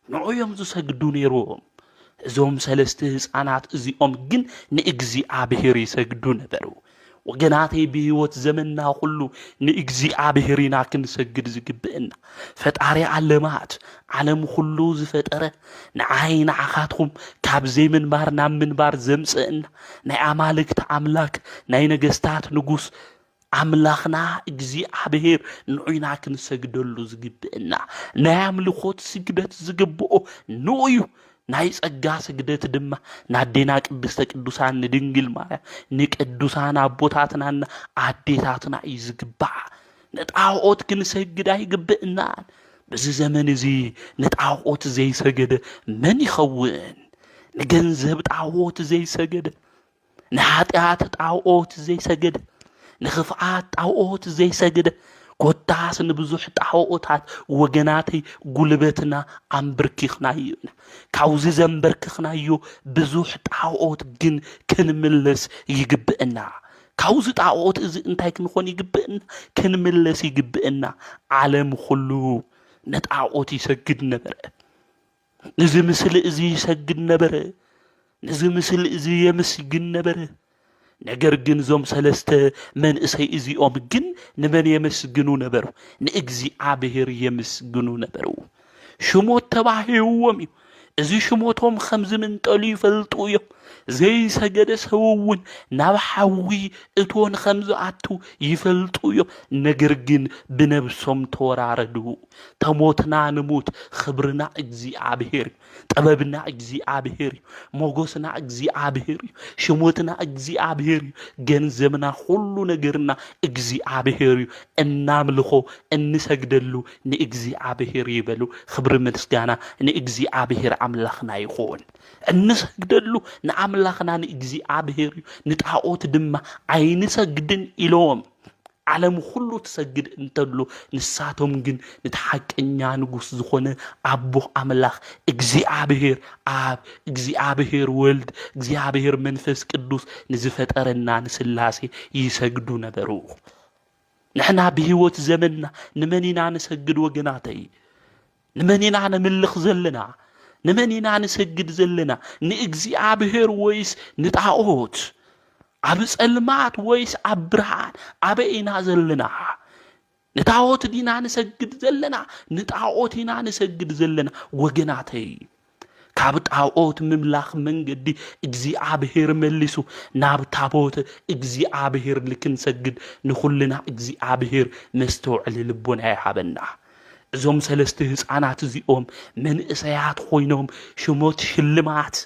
ንዕዮም ዝሰግዱ ነይሮም እዞም 3 ህፃናት እዚኦም ግን ንእግዚአብሔር ይሰግዱ ነበሩ ወገናተይ ብህይወት ዘመንና ሁሉ ንእግዚአብሔር ኢና ክንሰግድ ዝግብእና ፈጣሪ ዓለማት ዓለም ሁሉ ዝፈጠረ ንዓይ ንዓኻትኩም ካብ ዘይምንባር ናብ ምንባር ዘምጽእና ናይ አማልክት አምላክ ናይ ነገስታት ንጉስ አምላኽና እግዚአብሔር ንዑይና ክንሰግደሉ ዝግብእና ናይ አምልኾት ስግደት ዝግብኦ ንዑዩ ናይ ጸጋ ስግደት ድማ ናዴና ቅድስተ ቅዱሳን ንድንግል ማርያም ንቅዱሳን አቦታትናና አዴታትና ይዝግባእ ንጣዖት ክንሰግድ አይግብእና በዚ ዘመን እዚ ንጣዖት ዘይሰገደ መን ይኸውን ንገንዘብ ጣዖት ዘይሰገደ ንኃጢአት ጣዖት ዘይሰገደ ንኽፍአት ጣዖት ዘይሰገደ ኮታስ ንብዙሕ ጣዖታት ወገናተይ ጉልበትና አንብርኪኽናዮ ካውዚ ዘንበርክኽናዮ ብዙሕ ጣዖት ግን ክንምለስ ይግብእና ካውዚ ጣዖት እዚ እንታይ ክንኾን ይግብእና ክንምለስ ይግብእና ዓለም ሁሉ ነጣዖት ይሰግድ ነበረ ንዚ ምስሊ እዚ ይሰግድ ነበረ ንዚ ምስሊ እዚ የመስግን ነበረ ነገር ግን ዞም 3 መንእሰይ እዚኦም ግን ንመን የመስግኑ ነበሩ ንእግዚአብሔር የመስግኑ ነበሩ ሽሞት ተባሂዎም እዩ እዚ ሽሞቶም ከምዝ ምንጠሉ ይፈልጡ እዮም ዘይሰገደ ሰውውን ናብ ሓዊ እቶን ከምዝ አቱ ይፈልጡ እዮም ነገር ግን ብነብሶም ተወራረዱ ተሞትና ንሙት ክብርና እግዚአብሔር ጥበብና እግዚአብሔር ሞገስና እግዚአብሔር ሽሞትና እግዚአብሔር ገንዘብና ሁሉ ነገርና እግዚአብሔር እናምልኾ እንሰግደሉ ንእግዚአብሔር ይበሉ ክብር ምስጋና ንእግዚአብሔር አምላኽና ይኹን እንሰግደሉ ንአምላኽና ንእግዚአብሔር ንጣዖት ድማ አይንሰግድን ኢሎም ዓለም ሁሉ ትሰግድ እንተሎ ንሳቶም ግን ንተሐቀኛ ንጉስ ዝኾነ አቦ አምላኽ እግዚአብሔር አብ እግዚአብሔር ወልድ እግዚአብሔር መንፈስ ቅዱስ ንዝፈጠረና ንስላሴ ይሰግዱ ነበሩ ንሕና ብህይወት ዘመንና ንመኒና ንሰግድ ወገናተይ ንመኒና ንምልኽ ዘለና ንመኒና ንሰግድ ዘለና ንእግዚአብሔር ወይስ ንጣዖት አብ ጸልማት ወይስ አብ ብርሃን አበይና ዘለና ንጣዖት ዲና ንሰግድ ዘለና ንጣዖት ዲና ንሰግድ ዘለና ወገናተይ ካብ ጣዖት ምምላኽ መንገዲ እግዚአብሔር መሊሱ ናብ ታቦት እግዚአብሔር ልክንሰግድ ንኹልና እግዚአብሔር መስተውዕል ልቦና ይሃበና እዞም 3 ህፃናት እዚኦም መንእሰያት ኮይኖም ሽሞት ሽልማት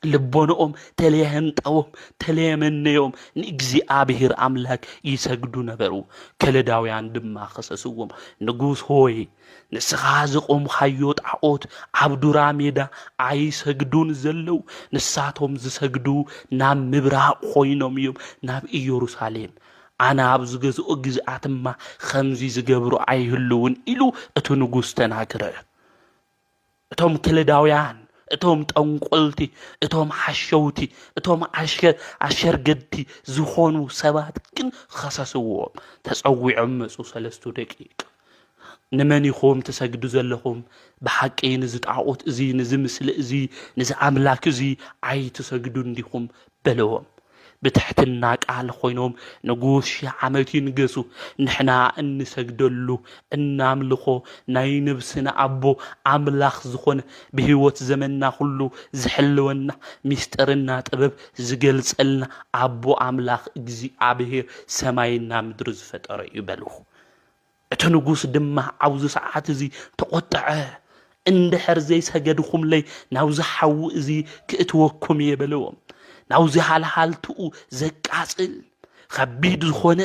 ልቦኖኦም ተለየህንጠዎም ተለየመነዮም ንእግዚአብሔር አምላክ ይሰግዱ ነበሩ ከለዳውያን ድማ ኸሰስዎም ንጉስ ሆይ ንስኻ ዝቆምካዮ ጣዖት ኣብ ዱራ ሜዳ አይሰግዱን ዘለው ንሳቶም ዝሰግዱ ናብ ምብራቅ ኮይኖም እዮም ናብ ኢየሩሳሌም አና ኣብ ዝገዝኦ ግዝአትማ ከምዚ ዝገብሩ አይህልውን ኢሉ እቲ ንጉስ ተናገረ እቶም ከለዳውያን እቶም ጠንቆልቲ እቶም ሓሸውቲ እቶም አሸርገድቲ ዝኾኑ ሰባት ግን ኸሰስዎም ተጸዊዖም መጹ 3 ደቂቅ ንመን ይኹም ትሰግዱ ዘለኹም ብሓቂ ንዝጣዖት እዚ ንዚ ምስሊ እዚ ንዚ አምላክ እዚ አይ ትሰግዱ እንዲኹም በለዎም بتحتنا قال خوينهم نغوس عامت ينغسو نحنا انسجدلو اناملخو ناي نبسنا ابو املاخ زخون بهيوت زمننا كله زحلونا ميسترنا طبب زغلصلنا ابو املاخ እግዚአብሔር ሰማይና ምድር ዝፈጠረ ይበሉ እተ ንጉስ ድማ አውዝ ሰዓት እዚ ተቆጣዐ እንደ ሕርዘይ ሰገድኩም ለይ ናውዝ ሓው እዚ ክእትወኩም ይበለዎም ናውዝ ሓልሓልቱ ዘቃጽል ከቢድ ዝኾነ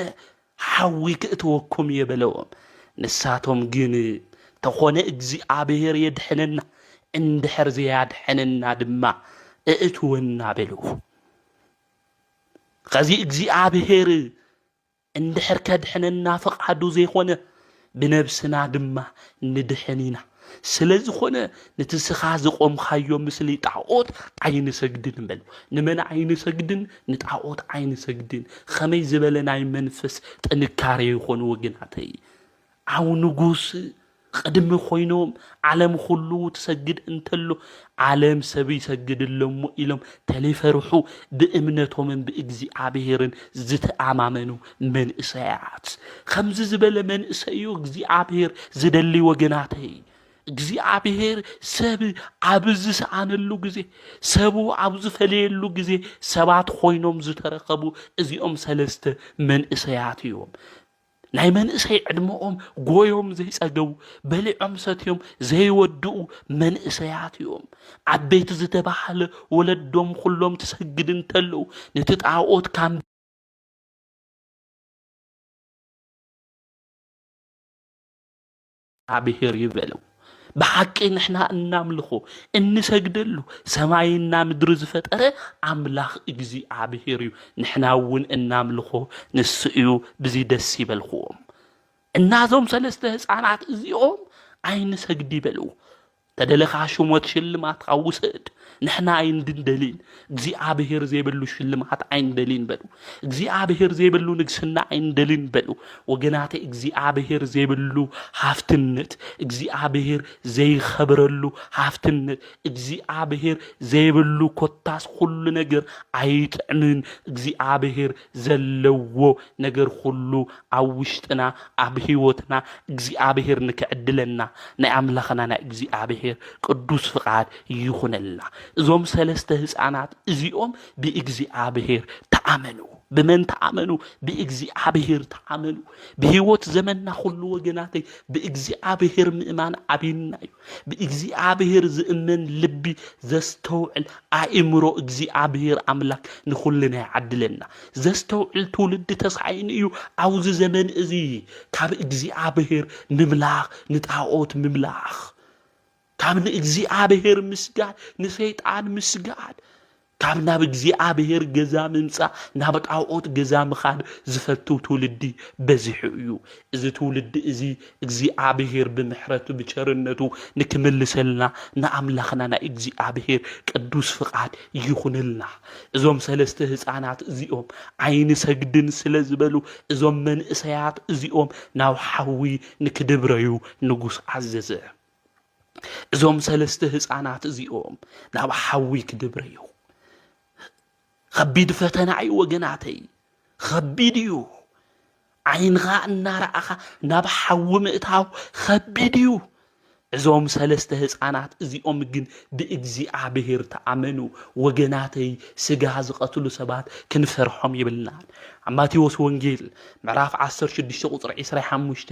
ሓዊ ክእትወኩም ይበለዎም ንሳቶም ግን ተኾነ እግዚአብሔር የድሕነና እንደ ሕርዘይ ያድሕነና ድማ እእትወና በለው ከዚ እግዚአብሔር እንደ ሕርከድሕነና ፈቃዱ ዘይኾነ ብነብስና ድማ ንድሕኒና ስለዝኾነ ንትስኻ ዝቆምካዮ ምስሊ ጣዖት ዓይን ሰግድን በል ንመን ዓይን ሰግድን ንጣዖት ዓይን ሰግድን ከመይ ዝበለናይ መንፈስ ጥንካሬ ይኾን ወግናተይ አው ንጉስ قدم خوينهم عالم خلو تسجد انتلو عالم سبي سجد اللهم إلهم تلفرحوا بإمنتهم بإجزي عبيرن زت أمامنو من إساعات خمس زبل من إسايو إجزي عبير زد اللي وجناته إجزي عبير سبي عبزس عن اللوجزي سبو عبز فلي اللوجزي سبعة خوينهم زت رقبو إزي سلست من إساعات يوم ናይ መንእሰይ ዕድመኦም ጎዮም ዘይጸገው በሊዖም ሰትዮም ዘይወድኡ መንእሰያት እዮም ዓበይቲ ዝተባሃለ ወለዶም ኩሎም ትሰግድ እንተለው ነቲ ጣዖት ካም አብሔር ይበለው بحق نحنا نملخو انسجدلو سماينا مدر زفطره املاخ اجزي عبهيريو نحنا ون نملخو نسيو بزي دس يبلخوم النازوم سلسته حصانات ازيوم عين سجد يبلو تدلخا شموت شلمات قوسد نحنا عين دندلين እግዚአብሔር ዘይብሉ ሽልማት አይን ደሊን በሉ እግዚአብሔር ዘይብሉ ንግስና አይን ደሊን በሉ ወገናቴ እግዚአብሔር ዘይብሉ ሀፍትነት እግዚአብሔር ዘይኸብረሉ ሀፍትነት እግዚአብሔር ዘይብሉ ኮታስ ሁሉ ነገር አይጥዕምን እግዚአብሔር ዘለዎ ነገር ሁሉ አውሽጥና አብህይወትና እግዚአብሔር ንከዕድለና ናይ አምላኽና ናይ እግዚአብሔር ቅዱስ ፍቃድ ይኹነልና እዞም ሰለስተ ህፃናት እዚኦም በእግዚአብሔር ተአመኑ بمن تأمنوا بإግዚአብሔር تأمنوا بهيوت زمننا كل وجناتي بإግዚአብሔር مؤمن عبينايو بإግዚአብሔር زمن لبي زستوعل أمرو إግዚአብሔር أملاك نخلنا عدلنا زستوعل تولد تسعينيو عوز زمن إزي كاب إግዚአብሔር مملاخ نتعوت مملاخ كابن እግዚአብሔር مسجد نسيطان مسجد كابنا بእግዚአብሔር جزا منصا نابطاوت جزا مخاد زفتو تولدي بزحيو اذا تولد ازي እግዚአብሔር بمحرته بچرنته نكملسلنا ناملاخنا نا እግዚአብሔር قدوس فقاد يخونلنا ازوم سلسته ህፃናት እዚኦም عين سجدن ስለዝበሉ ازوم መንእሰያት እዚኦም ናው ሓዊ ንክድብረዩ ንጉስ عززه ازوم سلسته ህፃናት እዚኦም ናብ ሓዊ ክድብረዩ خبيد فتنعي وجناتي خبيديو عينها النارعها نبحو مئتاو خبيديو ازوم سلسته ህፃናት እዚኦም ግን በእግዚአብሔር ተአመኑ ወገናተይ ስጋ ዝቀትሉ ሰባት ክንፈርሖም ይብልናል ማቴዎስ ወንጌል ምዕራፍ 16 ቁጥር 25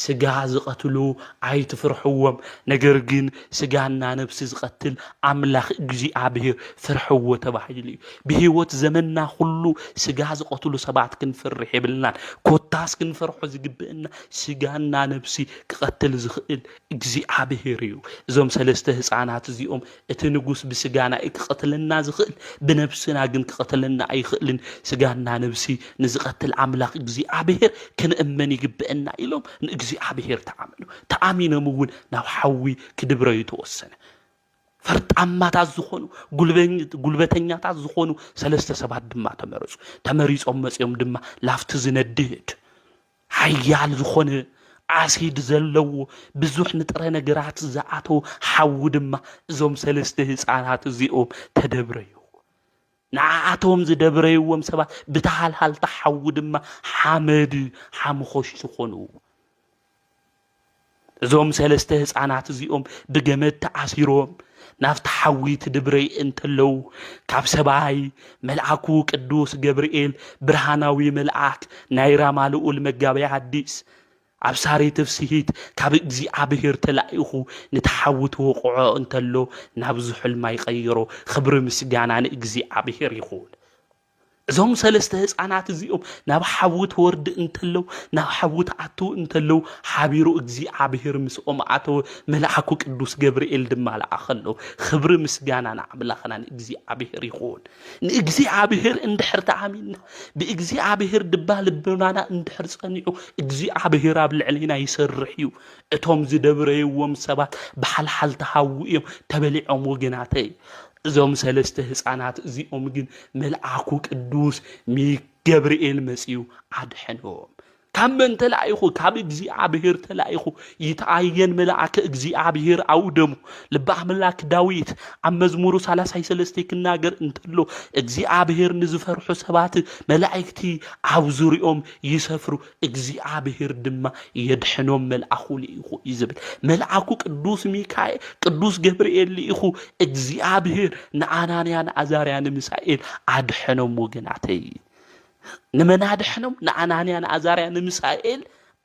ስጋ ዝቀትሉ አይትፍርሕዎም ነገር ግን ስጋና ነፍስ ዝቀትል አምላኽ እግዚአብሔር ፍርሕዎ ተባሂሉ በህይወት ዘመንና ሁሉ ስጋ ዝቀትሉ ሰባት ክንፈርሕ ይብልናል ኮታስ ክንፈርሖ ዝግብእና ስጋና ነፍሲ ክቀትል ዝኽእል እግዚአብሔርዩ እዞም ሰለስተ ህፃናት እዚኦም እቲ ንጉስ ብስጋና ይቅተልና ዝኽእል ብነፍስና ግን ክቀትልና አይኽእልን ስጋና ነፍሲ نزقتل عملاق እግዚአብሔር كنأمن يجبئنا إلهم እግዚአብሔር تأمينه مون ناو حوي كدبره يتوسن فرط عمات زخونو ጉልበተኛታት ዝኾኑ ሰለስተ ሰባት ድማ ተመሪጾም መጽዮም ድማ ላፍት ዝነድድ ሓያል ዝኾነ አሲድ ዘለው ብዙሕ ንጥረ ነገራት ዝኣተው ሓው ድማ እዞም ሰለስተ ህፃናት እዚኦም ተደብረዩ ንዓኣቶም ዝደብረይዎም ሰባት ብተሃልሃልታ ሓዊ ድማ ሓመድ ሓምኾሽ ዝኾኑ እዞም ሰለስተ ህፃናት እዚኦም ብገመድ ተኣሲሮም ናብቲ ሓዊ ትድብረይ እንተለው ካብ ሰባይ መልአኩ ቅዱስ ገብርኤል ብርሃናዊ መልአክ ናይ ራማ ልዑል መጋቢ ሐዲስ ኣብሳሪ ትፍስሂት ካብ እግዚኣብሔር ተላኢኹ ንተሓውት ወቕዖ እንተሎ ናብ ዝሕልማይ ቀይሮ ክብሪ ምስጋና ንእግዚኣብሔር ይኹን እዞም ሰለስተ ህፃናት እዚኦም ናብ ሓውት ወርድ እንተለው ናብ ሓውት ኣቱ እንተለው ሓቢሩ እግዚኣብሔር ምስኦም ኣተወ መልአኩ ቅዱስ ገብርኤል ድማ ለኣኸሎ ክብሪ ምስጋና ንኣምላኽና ንእግዚኣብሔር ይኹን ንእግዚኣብሔር እንድሕር ተኣሚንና ብእግዚኣብሔር ድባ ልብናና እንድሕር ጸኒዑ እግዚኣብሔር ኣብ ልዕሊና ይሰርሕ እዩ እቶም ዝደብረይዎም ሰባት ብሓልሓል ተሃዊ እዮም ተበሊዖም ወገናተይ እዞም ሰለስተ ህፃናት እዚኦም ግን መልአኩ ቅዱስ ገብርኤል መጺኡ ኣድሕኖም ካብ መን ተላኢኹ ካብ እግዚኣብሔር ተላኢኹ ይተኣየን መልአከ እግዚኣብሔር ኣውደሙ ልበ ኣምላክ ዳዊት ኣብ መዝሙሩ 33 ክናገር እንተሎ እግዚኣብሔር ንዝፈርሑ ሰባት መላእክቲ ኣብ ዙርዮም ይሰፍሩ እግዚኣብሔር ድማ የድሕኖም መልአኹ ልኢኹ ይዝብል መልአኩ ቅዱስ ሚካኤል ቅዱስ ገብርኤል ልኢኹ እግዚኣብሔር ንኣናንያ ንኣዛርያ ንሚሳኤል ኣድሕኖም ወገናተይ ንመናድሕኖም ንኣናንያ ንኣዛርያ ንሚሳኤል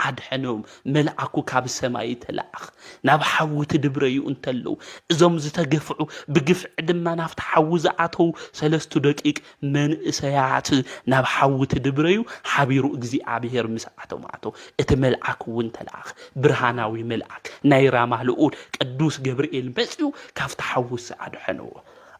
ኣድሕኖም መልአኩ ካብ ሰማይ ተላኣኽ ናብ ሓዊ ትድብረዩ እንተለው እዞም ዝተገፍዑ ብግፍዕ ድማ ናብቲ ሓዊ ዝኣተው ሰለስቱ ደቂቅ መንእሰያት ናብ ሓዊ ትድብረዩ ሓቢሩ እግዚኣብሔር ምስኣቶም ኣተው እቲ መልአክ እውን ተላኣኽ ብርሃናዊ መልአክ ናይ ራማ ልዑል ቅዱስ ገብርኤል መጺኡ ካብቲ ሓዊ ኣድሕኖዎ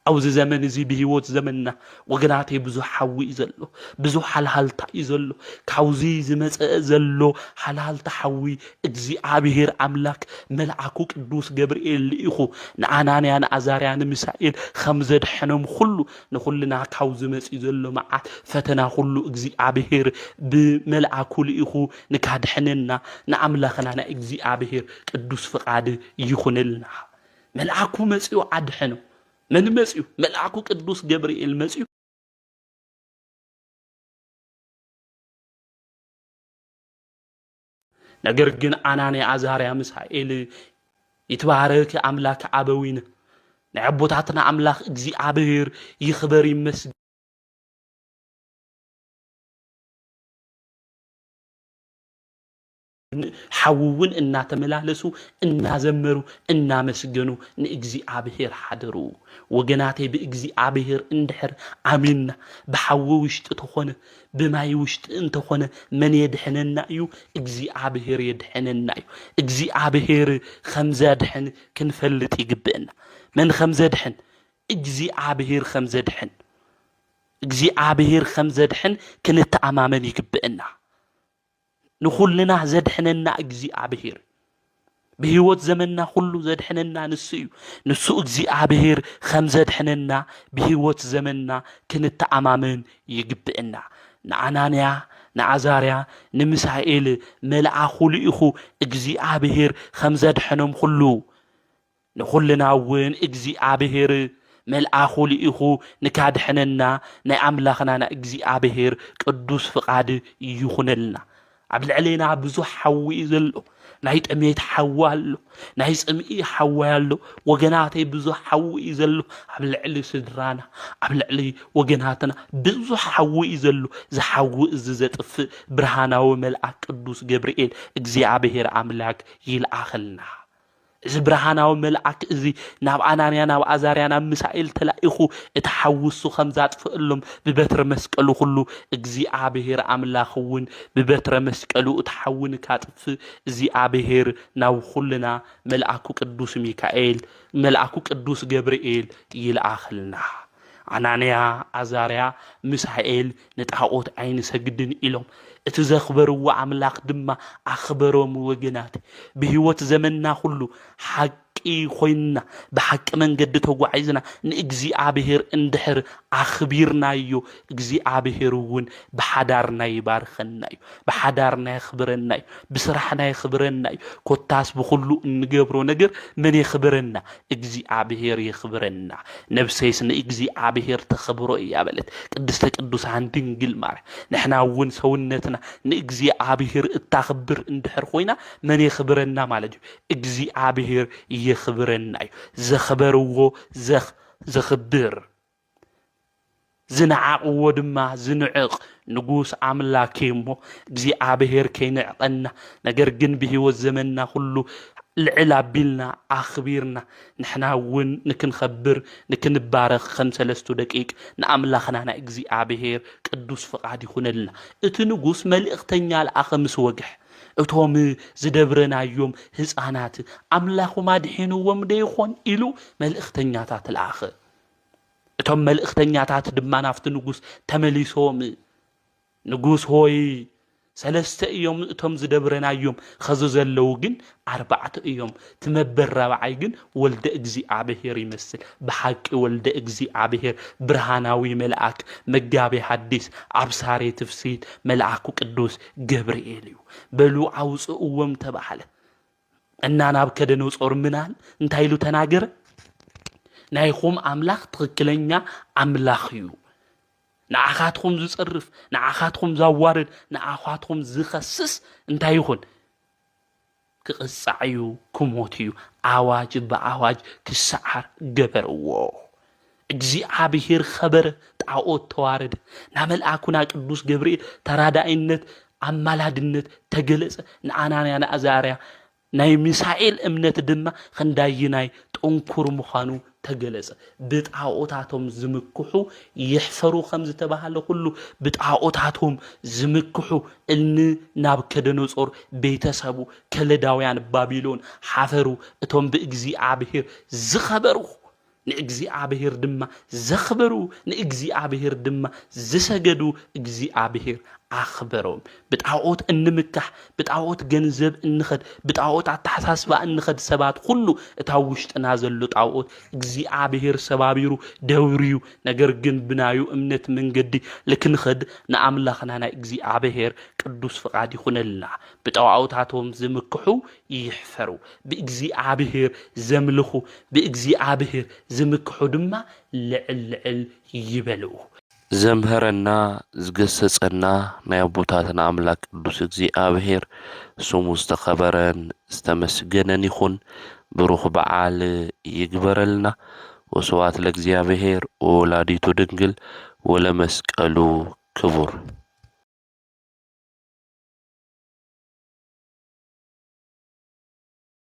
أوز زمن زي بهيوت زمننا وجناتي بزو حوي زلو بزو حلالتا يزلو كاوزي زمت زلو حلالتا حوي اجزي عبير أملاك ملعكو قدوس جبريل لإخو نعناني أنا أزاريان مسائل خمزة حنم خلو نخلنا كاوز مت يزلو معات فتنا خلو اجزي عبير بملعكو لإخو نكاد حننا نعملخنا أنا اجزي عبير قدوس فقاد يخونلنا ملعكو مسيو عد حنو من مسيو ملعكو قدوس جبريل مسيو نجرجن أناني عزاريا مسائل يتبارك أملاك عبوين نعبوتاتنا أملاك اجزي عبير يخبري مسجد حوون إنا تملالسو إنا زمرو إنا مسجنو نإجزي عبير حدرو وجناتي بإجزي عبير اندحر عملنا بحوو وشت تخونه بما يوشت انت خونه من يدحننا يو إجزي عبير يدحننا يو إجزي عبير خمزة دحن كنفلت يقبئنا من خمزة دحن إجزي عبير خمزة دحن إجزي عبير خمزة دحن كنت أمامنا يقبئنا نخلنا زدحننا اجزي عبير بهيوت زمننا كله زدحننا نسو اجزي عبير خمزة دحننا بهيوت زمننا كنت امامن يقبئنا نعنانيا نعزاريا نمسائل ملعخو لإخو اجزي عبير خمزة دحنم كله نخلنا وين اجزي عبير ملعخو لإخو نكادحننا نعملخنا اجزي عبير قدوس فقاد يخونلنا عبد علينا بزو حوي زلو نايت أميت حوالو نايس أمي حوالو وجناتي بزو حوي زلو عبد علي سدرانا عبد علي وجناتنا بزو حوي زلو زحوي ززت في برهانا وملأك قدوس جبريل اجزيابهر أملاك يلأخلنا زبرهانا وملأك زي ناب أنانيا ناب أزاريا ناب مسائل تلاقيخو اتحوصو خمزات فقلهم ببتر مسكالو خلو اجزي عبهير أملاخون ببتر مسكالو اتحون كاتف زي عبهير ناو خلنا ملأكو قدوس ميكائيل ملأكو قدوس جبريل يلأخلنا أنانيا أزاريا مسائل نتحقوت عين سجدن إلهم اتزخبروا أملاك دما أخبرهم وجنات بهوت زمننا كله حقي خوينا بحق من قد توعيزنا نجزي عبهر اندحر أخبيرنا يو جزي عبهر ون بحدارنا يبارخنا يو بحدارنا يخبرنا يو بسرحنا يخبرنا يو كتاس بخلو نجبرو نجر من يخبرنا اجزي عبهر يخبرنا نفسيس نجزي عبهر تخبرو يا بلد قدستك قدوس عن دنجل مار نحنا ون سونتنا نجزي عبهر التخبر اندحر خوينا من يخبرنا مالجو اجزي عبهر يخبرنا زخبرو زخبر زنعقو دما زنعق نقوس عملاكيمو اجزي عبهر كينعقنا نقرقن به والزمننا كله العلا بيلنا أخبيرنا نحنا ون نكن خبر نكن بارخ 5 دقيق نأملاخنا نأجزي عبهر قدوس فقعد يخون لنا اتنقوس ملئختنيا الأخمس وقح اتهم زدبرنا يوم هزانات أملاخو ما دحينو ومديخون إلو ملئختنيا تات الآخر اتهم ملئختنيا تات دمانا فتنقوس تمليسوم نقوس هوي 3 يوم اتهم زدبرنا يوم خزوزا اللوغن 4 يوم تمبر رابعي جن ولد اجزي عبهير يمثل بحق ولد اجزي عبهير برهاناوي ملعك مقابي حديث عبساري تفسيد ملعكو قدوس جبريليو بلو عوص اوم تبحله انانا بكدنو صور منال انتايلو تناجر نايخوم املاخ تخكلنيا املاخيو نعخاتكم زصرف نعخاتكم زوارد نعخاتكم زخسس انتا يخون كقصعيو كموتيو عواج بعواج كسعر جبرو اجزي عبهير خبر تعقوت توارد نعمل اكونا قدوس جبريل ترادائنت عمالادنت تجلس نعنانيا نازاريا ناي ميسائيل امنت دما خندايناي طنكور مخانو تجلس بتعقوتاتهم زمكحو يحفروا 5 تباهله كله بتعقوتاتهم زمكحو ان نابكدنصور بيتسبو كلداويان بابيلون حفروا اتهم باجزي عبهير زخبرو نእግዚ አብሔር ድማ ዘኽበሩ ንእግዚ አብሔር ድማ ዝሰገዱ እግዚ አብሔር አኽበሮም ብጣዖት እንምካሕ ብጣዖት ገንዘብ እንኸድ ብጣዖት አተሓሳስባ እንኸድ ሰባት ሁሉ እታው ውሽጥና ዘሎ ጣዖት እግዚ አብሔር ሰባቢሩ ደውሪዩ ነገር ግን ብናዩ እምነት መንገዲ ለክንኸድ ንአምላኽና ናይ እግዚ አብሔር ቅዱስ ፍቃድ ይኹነልና ብጣዖታቶም ዝምክሑ ይሕፈሩ ብእግዚ አብሔር ዘምልኹ ብእግዚ አብሔር ዝምክሑ ድማ ልዕል ይበሉ ዘምሃረና ዝገሰጸና ናይ አቦታትና አምላክ ቅዱስ እግዚአብሔር ስሙ ዝተኸበረን ዝተመስገነን ይኹን ብሩኽ በዓል ይግበረልና ወስብሐት ለእግዚአብሔር ወወላዲቱ ድንግል ወለመስቀሉ ክቡር